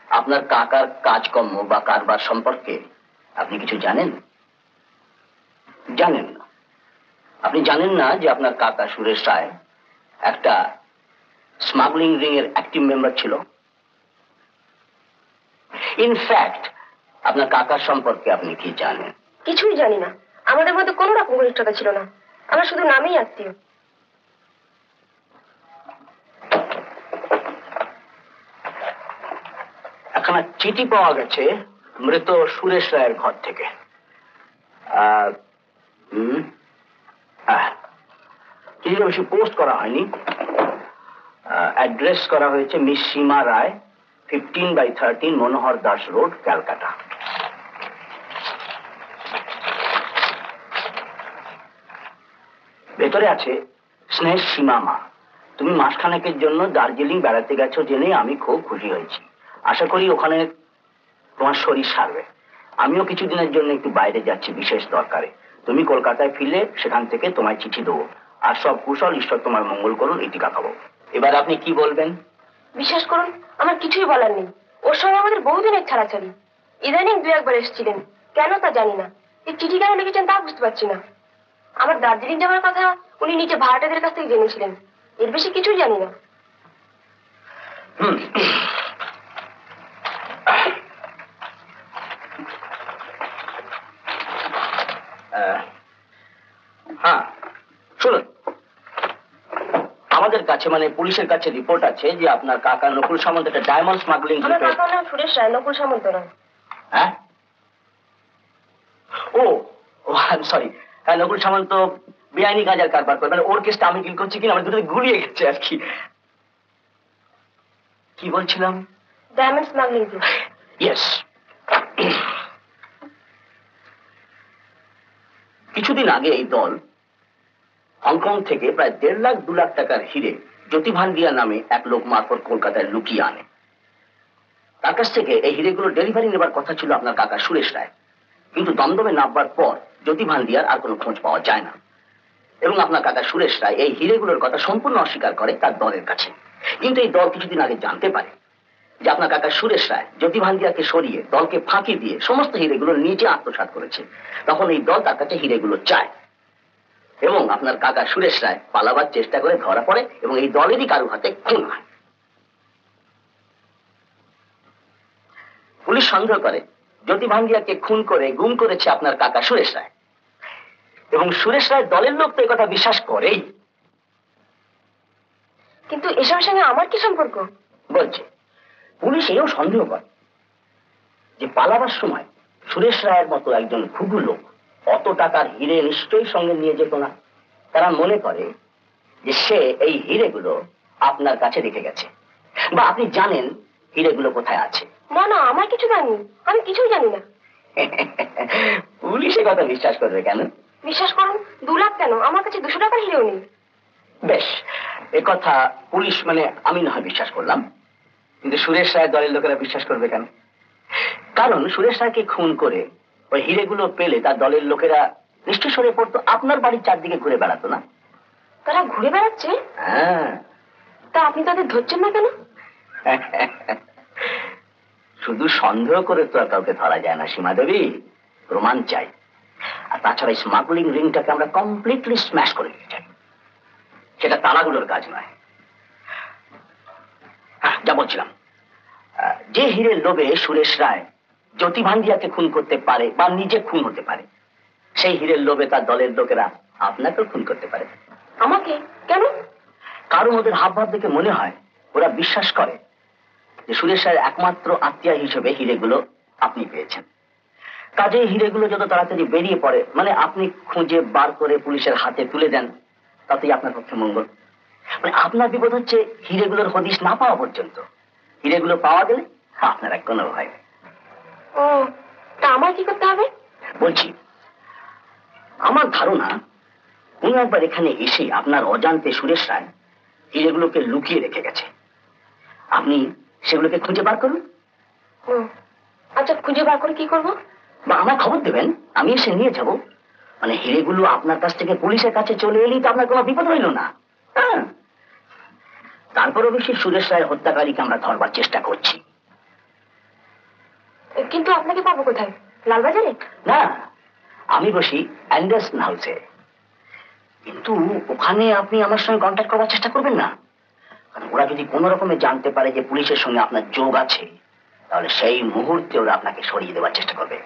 আপনার কাকার কাজকর্ম বা কারবার সম্পর্কে আপনি কিছু জানেন? জানেন না। আপনি জানেন না যে আপনার কাকা সুরেশ রায় একটা স্মাগলিং রিং এর অ্যাক্টিভ মেম্বার ছিল। ইনফ্যাক্ট আপনার কাকার সম্পর্কে আপনি কি জানেন? কিছুই জানি না। আমাদের মধ্যে কোনো রকম ঘনিষ্ঠতা ছিল না। আমরা শুধু নামেই আত্মীয়। একখানা চিঠি পাওয়া গেছে মৃত সুরেশ রায়ের ঘর থেকে। চিঠিটা বেশি পোস্ট করা হয়নি, অ্যাড্রেস করা হয়েছে মিস সীমা রায়, 15/13 মনোহর দাস রোড, ক্যালকাটা। ভেতরে আছে, স্নেহ সীমা মা, তুমি মাসখানেকের জন্য দার্জিলিং বেড়াতে গেছো জেনে আমি খুব খুশি হয়েছি। আশা করি ওখানে তোমার শরীর সারবে। আমিও কিছুদিনের জন্য একটু বাইরে যাচ্ছি বিশেষ দরকারে। তুমি কলকাতায় ফিরলে সেখান থেকে তোমায় চিঠি দেবো। আর সব কুশল, ঈশ্বর তোমার মঙ্গল করুন, এটি কাটাবো। এবার আপনি কি বলবেন? বিশ্বাস করুন, আমার কিছুই বলার নেই। ওর সঙ্গে আমাদের বহুদিনের ছাড়াছাড়ি। ইদানিং 2-1 বার এসেছিলেন, কেন তা জানি না। এই চিঠি কেন লিখেছেন তা বুঝতে পারছি না। আমার দার্জিলিং যাওয়ার কথা উনি নিচে ভাড়াটেদের কাছ থেকে জেনেছিলেন। এর বেশি কিছুই জানি না। হ্যাঁ, শুনুন, আমাদের কাছে মানে পুলিশের কাছে রিপোর্ট আছে যে আপনার কাকা নকুল সামন্ত একটা ডায়মন্ড স্মাগলিং আমার কাকার নাম সুরেশ রায়, নকুল সামন্ত নয়। হ্যাঁ, ও সরি, হ্যাঁ, নকুল সামন্ত বেআইনি গাঁজার কারবার করে, মানে ওর কেসটা আমি ডিল করছি কিনা আমার দুটো গুলিয়ে গেছে আর কি। কি বলছিলাম? Diamond smuggling. ইয়েস। কিছুদিন আগে এই দল হংকং থেকে প্রায় 1.5-2 লাখ টাকার হিরে জ্যোতি ভান্ডিয়া নামে এক লোক মারফত কলকাতায় লুকিয়ে আনে। তার কাছ থেকে এই হিরেগুলো ডেলিভারি নেবার কথা ছিল আপনার কাকা সুরেশ রায়, কিন্তু দমদমে নামবার পর জ্যোতি ভান্ডিয়ার আর কোনো খোঁজ পাওয়া যায় না। এবং আপনার কাকা সুরেশ রায় এই হিরেগুলোর কথা সম্পূর্ণ অস্বীকার করে তার দলের কাছে। কিন্তু এই দল কিছুদিন আগে জানতে পারে যে আপনার কাকা সুরেশ রায় জ্যোতি ভান্ডিয়াকে সরিয়ে দলকে ফাঁকি দিয়ে সমস্ত হিরেগুলো নিজে আত্মসাৎ করেছে। তখন এই দল তার কাছে হিরেগুলো চায় এবং আপনার কাকা সুরেশ রায় পালাবার চেষ্টা করে ধরা পড়ে এবং এই দলেরই কারো হাতে খুন হয়। পুলিশ সন্দেহ করে জ্যোতি ভান্ডিয়াকে খুন করে গুম করেছে আপনার কাকা সুরেশ রায়, এবং সুরেশ রায় দলের লোক তো কথা বিশ্বাস করেই। কিন্তু এসবের সঙ্গে আমার কি সম্পর্ক? বলছে পুলিশ এও সন্দেহ করে যে পালাবার সময় সুরেশ রায়ের মতো একজন ঘুঘু লোক অত টাকার হিরে নিশ্চয়ই সঙ্গে নিয়ে যেত না। তারা মনে করে যে সে এই হিরেগুলো আপনার কাছে রেখে গেছে, বা আপনি জানেন হিরেগুলো কোথায় আছে। না না, আমার কিছু জানি, আমি কিছুই জানি না। পুলিশে কথা বিশ্বাস করবে কেন? বিশ্বাস করুন, 2 লাখ কেন, আমার কাছে 200 টাকার হিরেও নেই। বেশ, এ কথা পুলিশ মানে আমি না হয় বিশ্বাস করলাম, কিন্তু সুরেশ রায় দলের লোকেরা বিশ্বাস করবে কেন? কারণ সুরেশ রায়কে খুন করে ওই হিরেগুলো পেলে তার দলের লোকেরা নিশ্চয় সরে পড়তো, আপনার বাড়ির চারদিকে ঘুরে বেড়াতো না? তারা ঘুরে বেড়াচ্ছে? হ্যাঁ। তা আপনি তাদের ধরছেন না কেন? শুধু সন্দেহ করে তো আর কাউকে ধরা যায় না সীমা দেবী, প্রমাণ চাই। আর তাছাড়া স্মাগলিং রিংটাকে আমরা কমপ্লিটলি স্ম্যাশ করে দিতে চাই, সেটা তালাগুলোর কাজ নয়। হ্যাঁ, যা বলছিলাম, যে হীরের লোভে সুরেশ রায় জ্যোতি ভান্ডিয়াকে খুন করতে পারে বা নিজে খুন হতে পারে, সেই হীরের লোভে তার দলের লোকেরা আপনাকেও খুন করতে পারে। আমাকে কেন? কারণ ওদের হাবভাব দেখে মনে হয়, ওরা বিশ্বাস করে যে সুরেশ রায়ের একমাত্র আত্মীয় হিসেবে হিরেগুলো আপনি পেয়েছেন। কাজে হিরেগুলো যত তাড়াতাড়ি বেরিয়ে পড়ে, মানে আপনি খুঁজে বার করে পুলিশের হাতে তুলে দেন, তাতেই আপনার পক্ষে মঙ্গল। মানে আপনার বিপদ হচ্ছে হিরেগুলোর হদিশ না পাওয়া পর্যন্ত। হিরেগুলো পাওয়া গেলে আপনার আর কোনো ভয় নেই। ও, তা আমার কি করতে হবে? বলছি, আমার ধারণা উনি একবার এখানে এসে আপনার অজান্তে সুরেশ রায় হিরেগুলোকে লুকিয়ে রেখে গেছে। আপনি সেগুলোকে খুঁজে বার করুন। ও আচ্ছা, খুঁজে বার করে কি করব? বা আমার খবর দেবেন, আমি এসে নিয়ে যাব। মানে হিরেগুলো আপনার কাছ থেকে পুলিশের কাছে চলে এলেই তো আপনার কোনো বিপদ হইল না। হ্যাঁ, তারপর অবশ্যই সুরেশ রায় হত্যাকারীকে আমরা ধরবার চেষ্টা করছি। কিন্তু আপনাকে পাবো কোথায়? লালবাজারে? না, আমি বসি অ্যান্ডারসন হাউসে। কিন্তু ওখানে আপনি আমার সঙ্গে কন্ট্যাক্ট করার চেষ্টা করবেন না, কারণ ওরা যদি কোনো রকমে জানতে পারে যে পুলিশের সঙ্গে আপনার যোগ আছে, তাহলে সেই মুহূর্তে ওরা আপনাকে সরিয়ে দেওয়ার চেষ্টা করবে।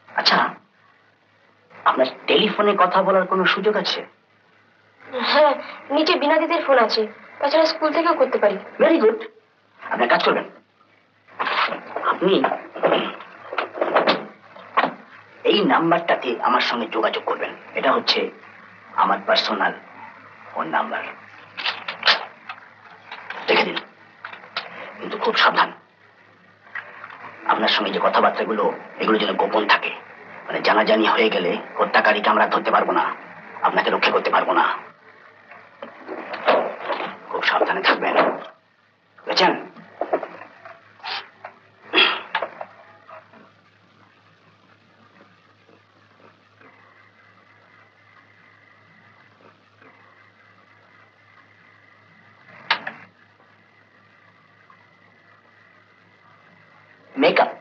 আচ্ছা, আপনার টেলিফোনে কথা বলার কোনো সুযোগ আছে? হ্যাঁ, নিচে বিনা দিদির ফোন আছে, তাছাড়া স্কুল থেকেও করতে পারি। Very good. আপনার কাজ করবেন, আপনি এই নাম্বারটাতে আমার সঙ্গে যোগাযোগ করবেন। এটা হচ্ছে আমার পার্সোনাল ফোন নাম্বার, দেখে দিন। কিন্তু খুব সাবধান, আপনার সঙ্গে যে কথাবার্তাগুলো এগুলো যেন গোপন থাকে। মানে জানাজানি হয়ে গেলে হত্যাকারীকে আমরা ধরতে পারবো না, আপনাকে রক্ষা করতে পারবো না। খুব সাবধানে থাকবেন, বুঝেছেন? মেকআপ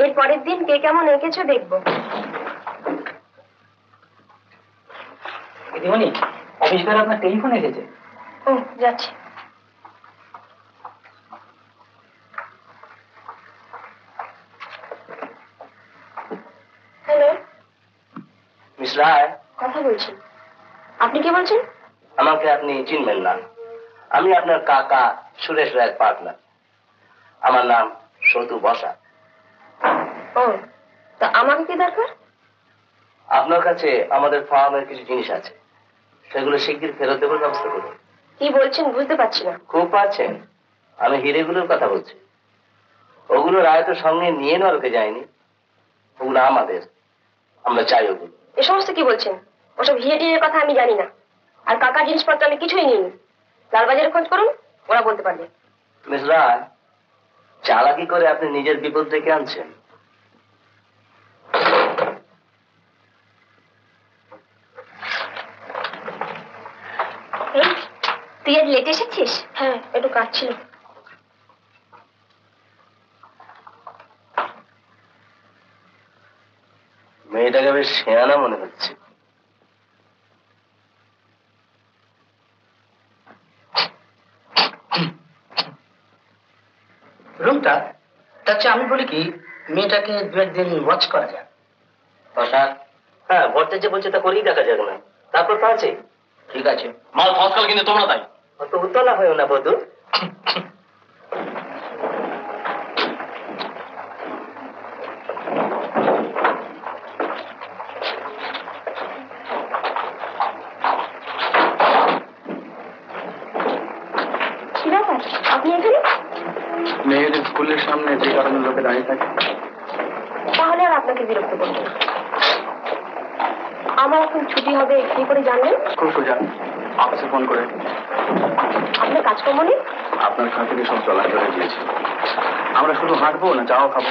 এর পরের দিন কে কেমন এঁকেছো দেখবো। দিদিমণি, অফিস করে আপনার টেলিফোন এসেছে। ও, যাচ্ছি। হ্যালো, মিস রায়, কথা বলছি। আপনি কে বলছেন? আমাকে আপনি চিনবেন না, আমি আপনার কাকা সুরেশ রায়ের পার্টনার। আমার নাম সন্তু বসা। ও, তা আমাকে কি দরকার? আপনার কাছে আমাদের ফার্মের কিছু জিনিস আছে, সেগুলো শিগগির ফেরত দেবার ব্যবস্থা করুন। কি বলছেন বুঝতে পারছি না। খুব পাচ্ছেন, আমি হিরেগুলোর কথা বলছি। ওগুলো রায় তো সঙ্গে নিয়ে নরকে যায়নি, ওগুলো আমাদের, আমরা চাই ওগুলো। এ সমস্ত কি বলছেন? ওসব হিরে টিরের কথা আমি জানি না। আর কাকার জিনিসপত্র আমি কিছুই নিইনি। লালবাজারে খোঁজ করুন, ওরা বলতে পারবে। মিস রায়, চালাকি করে আপনি নিজের বিপদ ডেকে আনছেন। এই, তুই আজ লেট এসেছিস? হ্যাঁ, একটু কাজ ছিল। মেয়েটাকে বেশ শেয়ানা মনে হচ্ছে। রুমটা তার চেয়ে আমি বলি কি মেয়েটাকে দু একদিন ওয়াচ করা যায়। প্রসাদ, হ্যাঁ, ভর্তের যে বলছে তা করেই দেখা যাবে না। তারপর তো আছে। ঠিক আছে, মাল ফসকাল কিন্তু তোমরা তাই। অত উতলা হয়েও না বধু। কি ব্যাপার, আপনি এখানে? মেয়েদের স্কুলের সামনে যে কারণে লোকে দাঁড়িয়ে থাকে। তাহলে আর আপনাকে বিরক্ত করবো না। আমার এখন ছুটি হবে, কি করে জানলেন? খুব সোজা, অফিসে ফোন করে। আপনার কাজকর্ম নেই? আপনার খাতিরে সব চলাচলে দিয়েছে। আমরা শুধু হাঁটবো না চাও খাবো?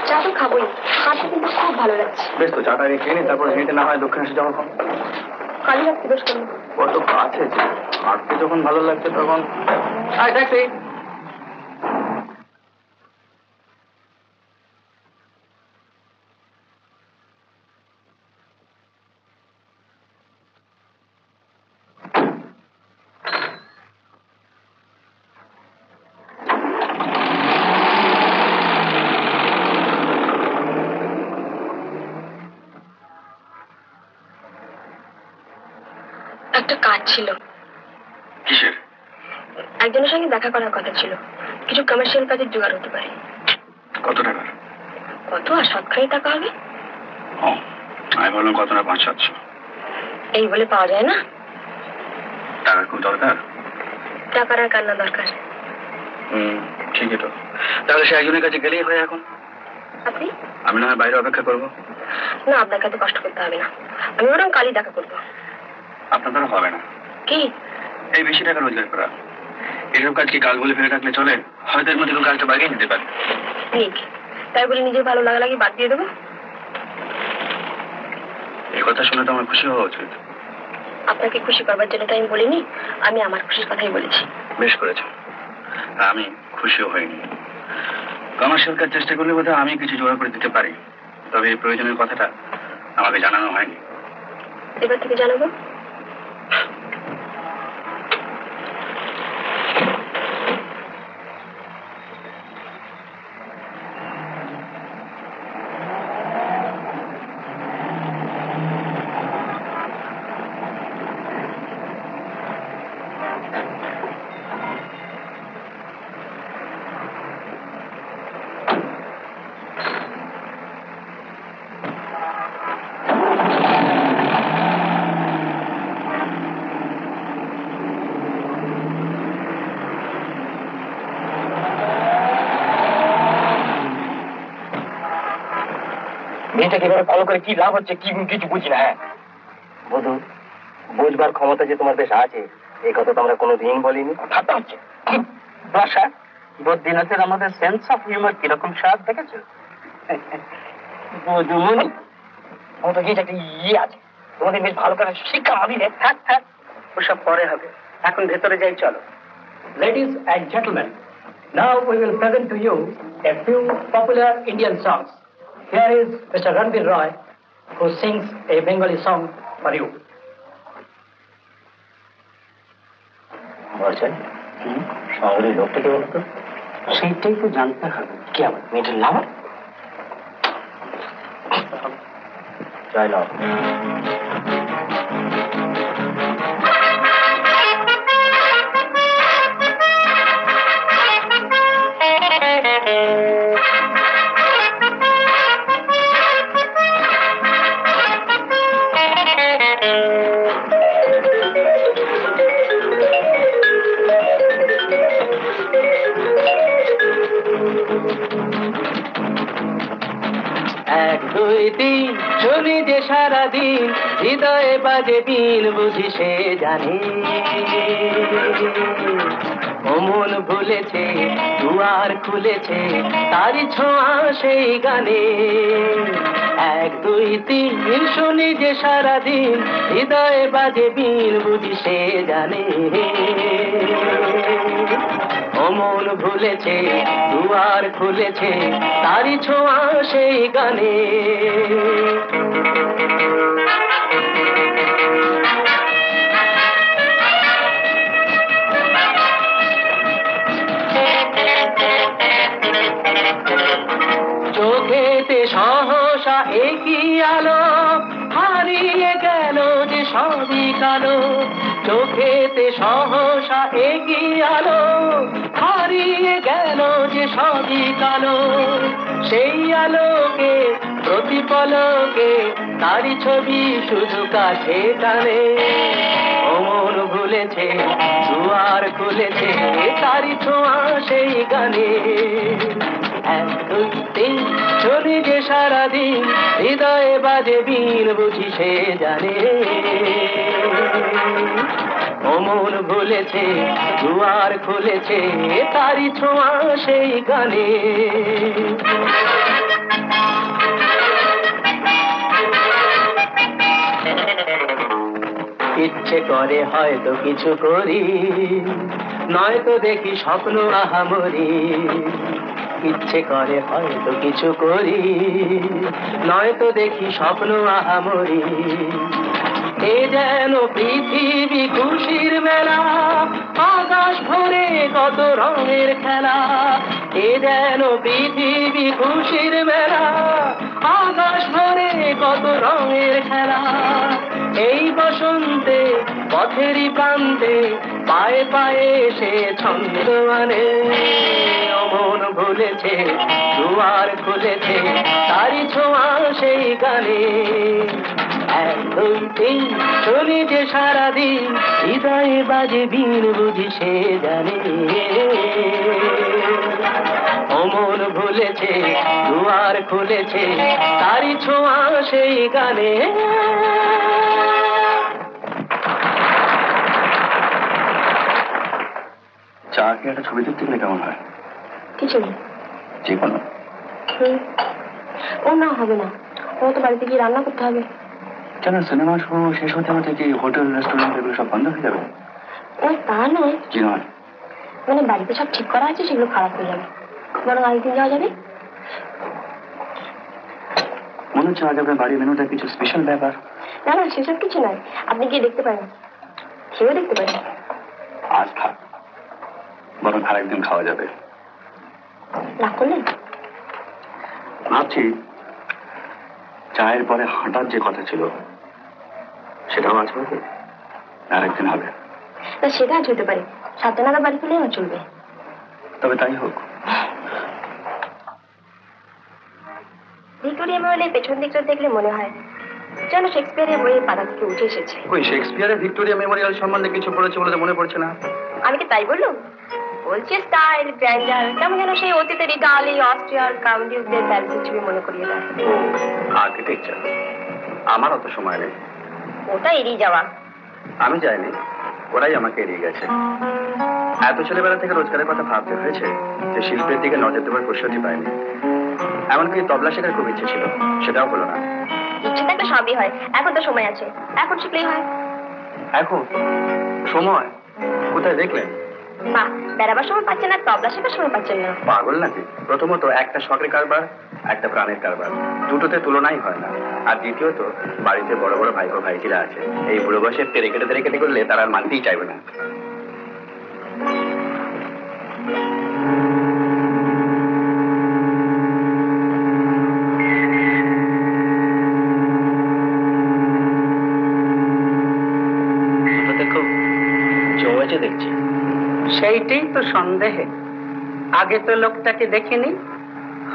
চা তো খাবোই, হাঁটতে কিন্তু খুব ভালো লাগছে। বেশ তো, চাটা আগে খেয়ে নি, তারপর হেঁটে না হয় দক্ষিণ এসে যাবো। কালী রাখতে বেশ করুন। কত কাছে যে, হাঁটতে যখন ভালো লাগছে তখন। আয় ট্যাক্সি। একটা কাজ ছিল। কিসের? একজনের সঙ্গে দেখা করার কথা ছিল, কিছু কমার্শিয়াল কাজের জোগাড় হতে পারে। কত টাকার? কত আর সৎখানি টাকা হবে? ও, আমি বললাম কত না, 500-700। এই বলে পাওয়া যায় না। টাকা খুব দরকার। টাকার আর কান্না দরকার। ঠিকই তো। তাহলে সে একজনের কাছে গেলেই হয় এখন। আপনি? আমি না হয় বাইরে অপেক্ষা করবো। না, আপনাকে এত কষ্ট করতে হবে না, আমি বরং কালই দেখা করবো। আপনার দ্বারা হবে না। কি? এই বেশি টাকা রোজগার করা, এসব কাজ কি কাল বলে ফেলে রাখলে চলে? হয়তো এর মধ্যে কাজটা বাগিয়ে নিতে পারে। ঠিক, তাই বলে নিজের ভালো লাগা বাদ দিয়ে দেবো? এই কথা শুনে তো আমার খুশি হওয়া উচিত। আপনাকে খুশি করবার জন্য তো আমি বলিনি, আমি আমার খুশির কথাই বলেছি। বেশ করেছ, আমি খুশিও হইনি। কমার্শিয়াল কাজ চেষ্টা করলে বোধহয় আমি কিছু জোগাড় করে দিতে পারি, তবে এই প্রয়োজনের কথাটা আমাকে জানানো হয়নি। এবার থেকে জানাবো। মেয়েটাকে এভাবে ফলো করে কি লাভ হচ্ছে কি কিছু বুঝি না। হ্যাঁ বধু, বুঝবার ক্ষমতা যে তোমার বেশ আছে, এই কথা তো আমরা কোনোদিন বলিনি। ঠাট্টা হচ্ছে। ভাষা বদ্রীনাথের আমাদের সেন্স অফ হিউমার কিরকম স্বাদ দেখেছো? বধুমণি ও তো গিয়ে একটা ইয়ে আছে, তোমাদের বেশ ভালো করে শিক্ষা হবে। থাক থাক, ওসব পরে হবে, এখন ভেতরে যাই চলো। Ladies and gentlemen, now we will present to you a few popular Indian songs. Here is Mr. Ranbir Roy, who sings a Bengali song for you. বলছেন শহরের লোকটাকে বলতো, সেইটাই তো জানতে হবে। কি আমার মেয়েটার নাম? জয় লাভ। এক দুই তিন শুনি যে সারাদিন, হৃদয়ে বাজে বিন বুঝি সে জানে। ও মন ভুলেছে, দুয়ার খুলেছে, তারি ছোঁয়া সেই গানে। এক দুই তিন শুনি যে সারাদিন, হৃদয়ে বাজে বিন বুঝি সে জানে। ও মন ভুলেছে, দুয়ার খুলেছে, তারি ছোঁয়া সেই গানে। একই আলো, হারিয়ে গেল যে সবই কালো। চোখেতে সহসা একই আলো, হারিয়ে গেল যে সবই কালো। সেই আলোকে প্রতিপলকে তারি ছবি শুধু কাছে টানে। অমন ভুলেছে দুয়ার খুলেছে তারি ছোঁয়া সেই গানে। এক দুই তিন চলে যে সারাদিন, হৃদয়ে বাজে বীণ বুঝি সে জানে। অমন ভুলেছে দুয়ার খুলেছে তারি ছোঁয়া সেই গানে। ইচ্ছে করে হয়তো কিছু করি, নয়তো দেখি স্বপ্ন আহামরি। ইচ্ছে করে হয়তো কিছু করি, নয়তো দেখি স্বপ্ন আহামরি। এ যেন পৃথিবী খুশির মেলা, আকাশ ভরে কত রঙের খেলা। এ যেন পৃথিবী খুশির মেলা, আকাশ ভরে কত রঙের খেলা। এই বসন্তে পথেরই প্রান্তে পায়ে পায়ে সে ছন্দ আনে। অমন ভুলেছে দুয়ার খুলেছে তারি ছোঁয়া সেই গানে। এক দুই তিন চলে যে সারাদিন, হৃদয়ে বাজে বীণ বুঝি সে জানে। অমন ভুলেছে দুয়ার খুলেছে তারি ছোঁয়া সেই গানে। চা কি একটা ছবি দেখতে গেলে কেমন হয়? কি ছবি? যে কোনো। ও না, হবে না, ও তো বাড়িতে গিয়ে রান্না করতে হবে। কেন, সিনেমা শো শেষ হতে হতে কি হোটেল রেস্টুরেন্ট এগুলো সব বন্ধ হয়ে যাবে? ও তা নয়, কি নয়? মানে বাড়িতে সব ঠিক করা আছে, সেগুলো খারাপ হয়ে যাবে, বরং আরেকদিন যাওয়া যাবে। মনে হচ্ছে আজ আপনার বাড়ির মেনুটা কিছু স্পেশাল ব্যাপার। না না, সেসব কিছু নয়, আপনি গিয়ে দেখতে পারেন, খেয়েও দেখতে পারেন। আজ থাক, বরং আরেকদিন খাওয়া যাবে। রাগ করলেন? ভাবছি চায়ের পরে হাঁটার যে কথা ছিল সেটাও আজ হবে, আরেকদিন হবে। তা সেটা আজ হতে পারে, 7টা নাগাদ বাড়ি ফেলে আমার চলবে। তবে তাই হোক। ভিক্টোরিয়া মেমোরিয়ালের পেছন দিকটা দেখলে মনে হয় যেন শেক্সপিয়ারের বইয়ের পাতা থেকে উঠে এসেছে। ওই শেক্সপিয়ারের ভিক্টোরিয়া মেমোরিয়াল সম্বন্ধে কিছু পড়েছে বলে মনে পড়ছে না। আমি কি তাই বললুম? বলছে স্টাইল, গ্র্যান্ডার, কেমন যেন সেই অতীতের ইটালি, অস্ট্রিয়ার কাউন্টিসদের প্যারিসের ছবি মনে করিয়ে দেয়। আর্কিটেকচার আমার অত সময় নেই, ওটা এড়িয়ে যাওয়া। আমি যাইনি, ওরাই আমাকে এড়িয়ে গেছে। এত ছেলেবেলা থেকে রোজগারের কথা ভাবতে হয়েছে যে শিল্পের দিকে নজর দেওয়ার প্রস্তুতি পাইনি। এমনকি তবলা শেখার খুব ইচ্ছে ছিল, সেটাও হলো না। ইচ্ছে থাকলে সবই হয়, এখন তো সময় আছে, এখন শিখলেই হয়। এখন সময় কোথায় দেখলেন? মা বেড়াবার সময় পাচ্ছেন না, তবলা শেখার সময় পাচ্ছেন না। পাগল নাকি? প্রথমত একটা শখের কারবার, একটা প্রাণের কারবার, দুটোতে তুলনাই হয় না। আর দ্বিতীয়ত বাড়িতে বড় বড় ভাইপো ভাইজিরা আছে, এই বুড়ো বয়সে তেরে কেটে করলে তারা আর মানতেই চাইবে না। খুব জমেছে দেখছি। সেইটাই তো সন্দেহে। আগে তো লোকটাকে দেখিনি,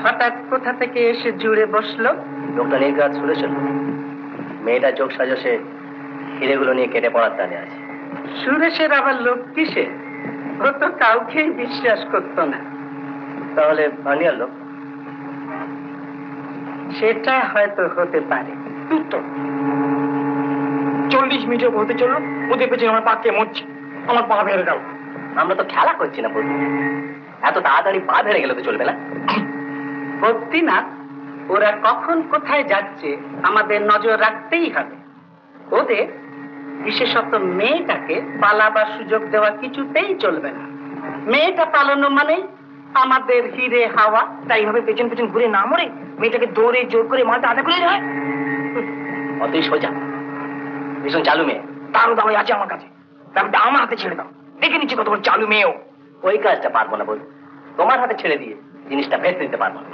হঠাৎ কোথা থেকে এসে জুড়ে বসলো। লোকটা নির্ঘাত শুনেছিল, মেয়েটা চোখ সাজসে হিরেগুলো নিয়ে কেটে পড়ার টানে আছে। সুরেশের আবার লোক কিসে? ও তো কাউকেই বিশ্বাস করতো না। তাহলে ভানিয়ার লোক? সেটা হয়তো হতে পারে। 40 মিনিটের হতে চললো, ওদের পেছনে আমার পাকে মরছি, আমার পা ভেঙে দাও। আমরা তো খেলা করছি না বন্ধু, এত তাড়াতাড়ি পা ভেঙে গেলে তো চলবে না। ভক্তি না, ওরা কখন কোথায় যাচ্ছে আমাদের নজর রাখতেই হবে। ওদের বিশেষত মেয়েটাকে পালাবার সুযোগ দেওয়া কিছুতেই চলবে না। মেয়েটা পালানো মানে আমাদের হিরে হাওয়া। তাই ভাবে পেছন পেছন ঘুরে না মরে মেয়েটাকে দৌড়ে জোর করে মাথা আধা করে হয়। অতই সোজা, ভীষণ চালু মেয়ে। তারও দাওয়াই আছে আমার কাছে, ব্যাপারটা আমার হাতে ছেড়ে দাও, দেখে নিচ্ছি কত বড় চালু মেয়েও। ওই কাজটা পারবো না বন্ধু, তোমার হাতে ছেড়ে দিয়ে জিনিসটা ভেস্তে দিতে পারবো না।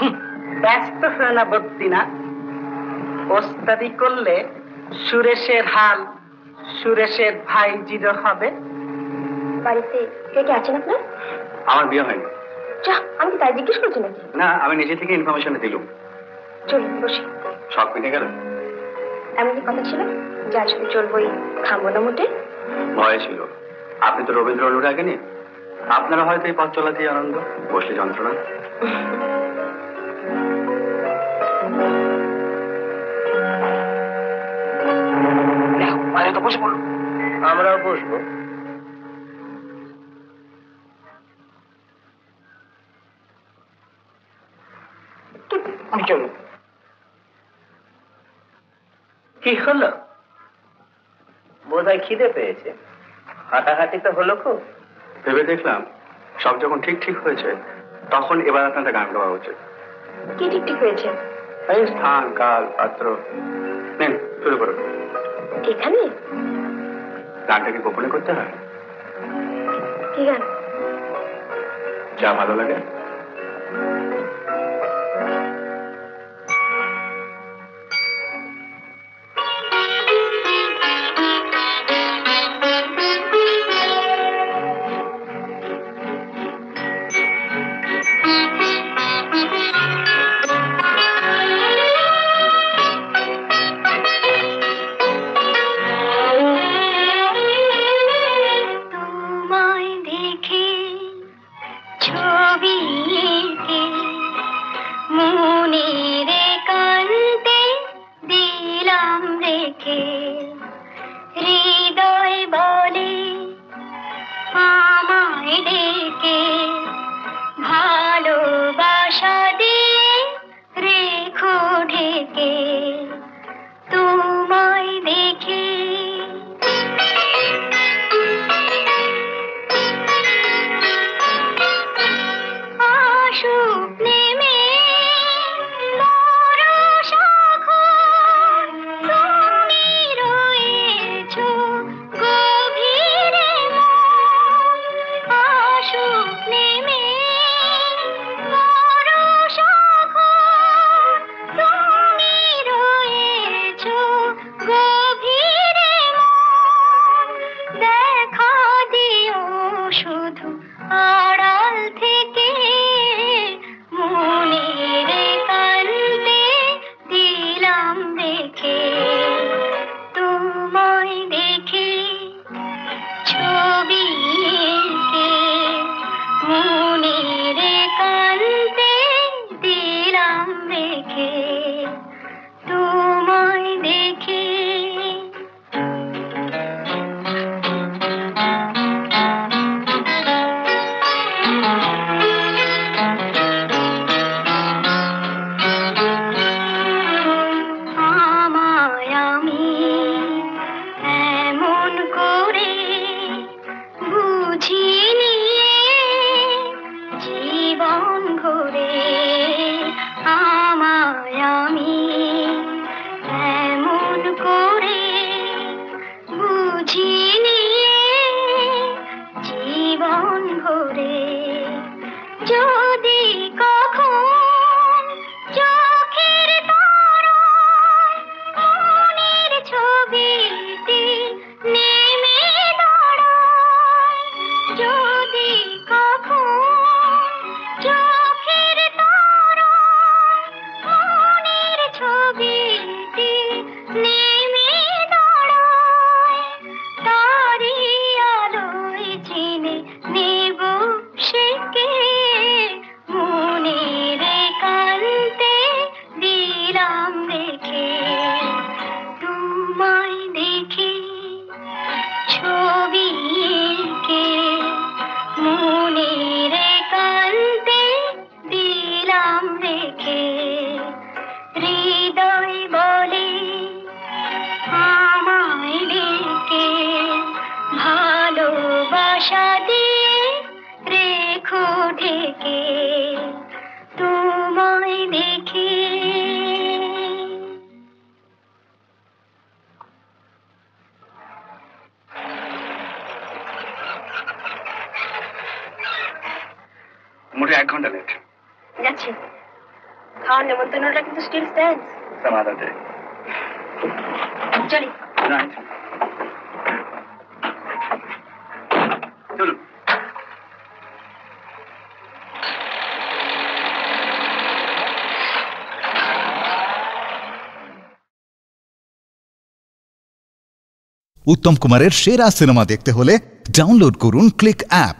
ব্যস্ত হয় না ভক্তি না, ওস্তাদি করলে সুরেশের হাল সুরেশের ভাই জিরো হবে। বাড়িতে কে কে আছেন আপনার? আমার বিয়ে হয়নি। যা, আমি কি তাই জিজ্ঞেস করছি নাকি? না, আমি নিজে থেকে ইনফরমেশন দিলুম। চলুন বসি। শখ মিটে গেল? এমনই কথা ছিল যে আসলে চলবই, থামবো না মোটে। ভয় ছিল। আপনি তো রবীন্দ্র অনুরাগিনী, আপনারা হয়তো এই পথ চলাতেই আনন্দ, বসলে যন্ত্রণা। তো বসে পড়ুন। আমরাও বসবো। চলো। কি হলো? বোধহয় খিদে পেয়েছে। হাঁটাহাঁটি তো হলো খুব। ভেবে দেখলাম সব যখন ঠিক ঠিক হয়েছে তখন এবার আপনাদের গান গাওয়া উচিত। কি ঠিক ঠিক হয়েছে? এই স্থান কাল পাত্র নেন, শুরু করুন। এখানে গানটাকে গোপনে করতে হয়? কি গান? যা ভালো লাগে। মোটে 1 ঘন্টা লেট যাচ্ছি। খাওয়ার নেমন্তন্নটা কিন্তু still stands. some other day. চলি। রাইট, চলুন। উত্তম কুমারের সেরা সিনেমা দেখতে হলে ডাউনলোড করুন ক্লিক অ্যাপ।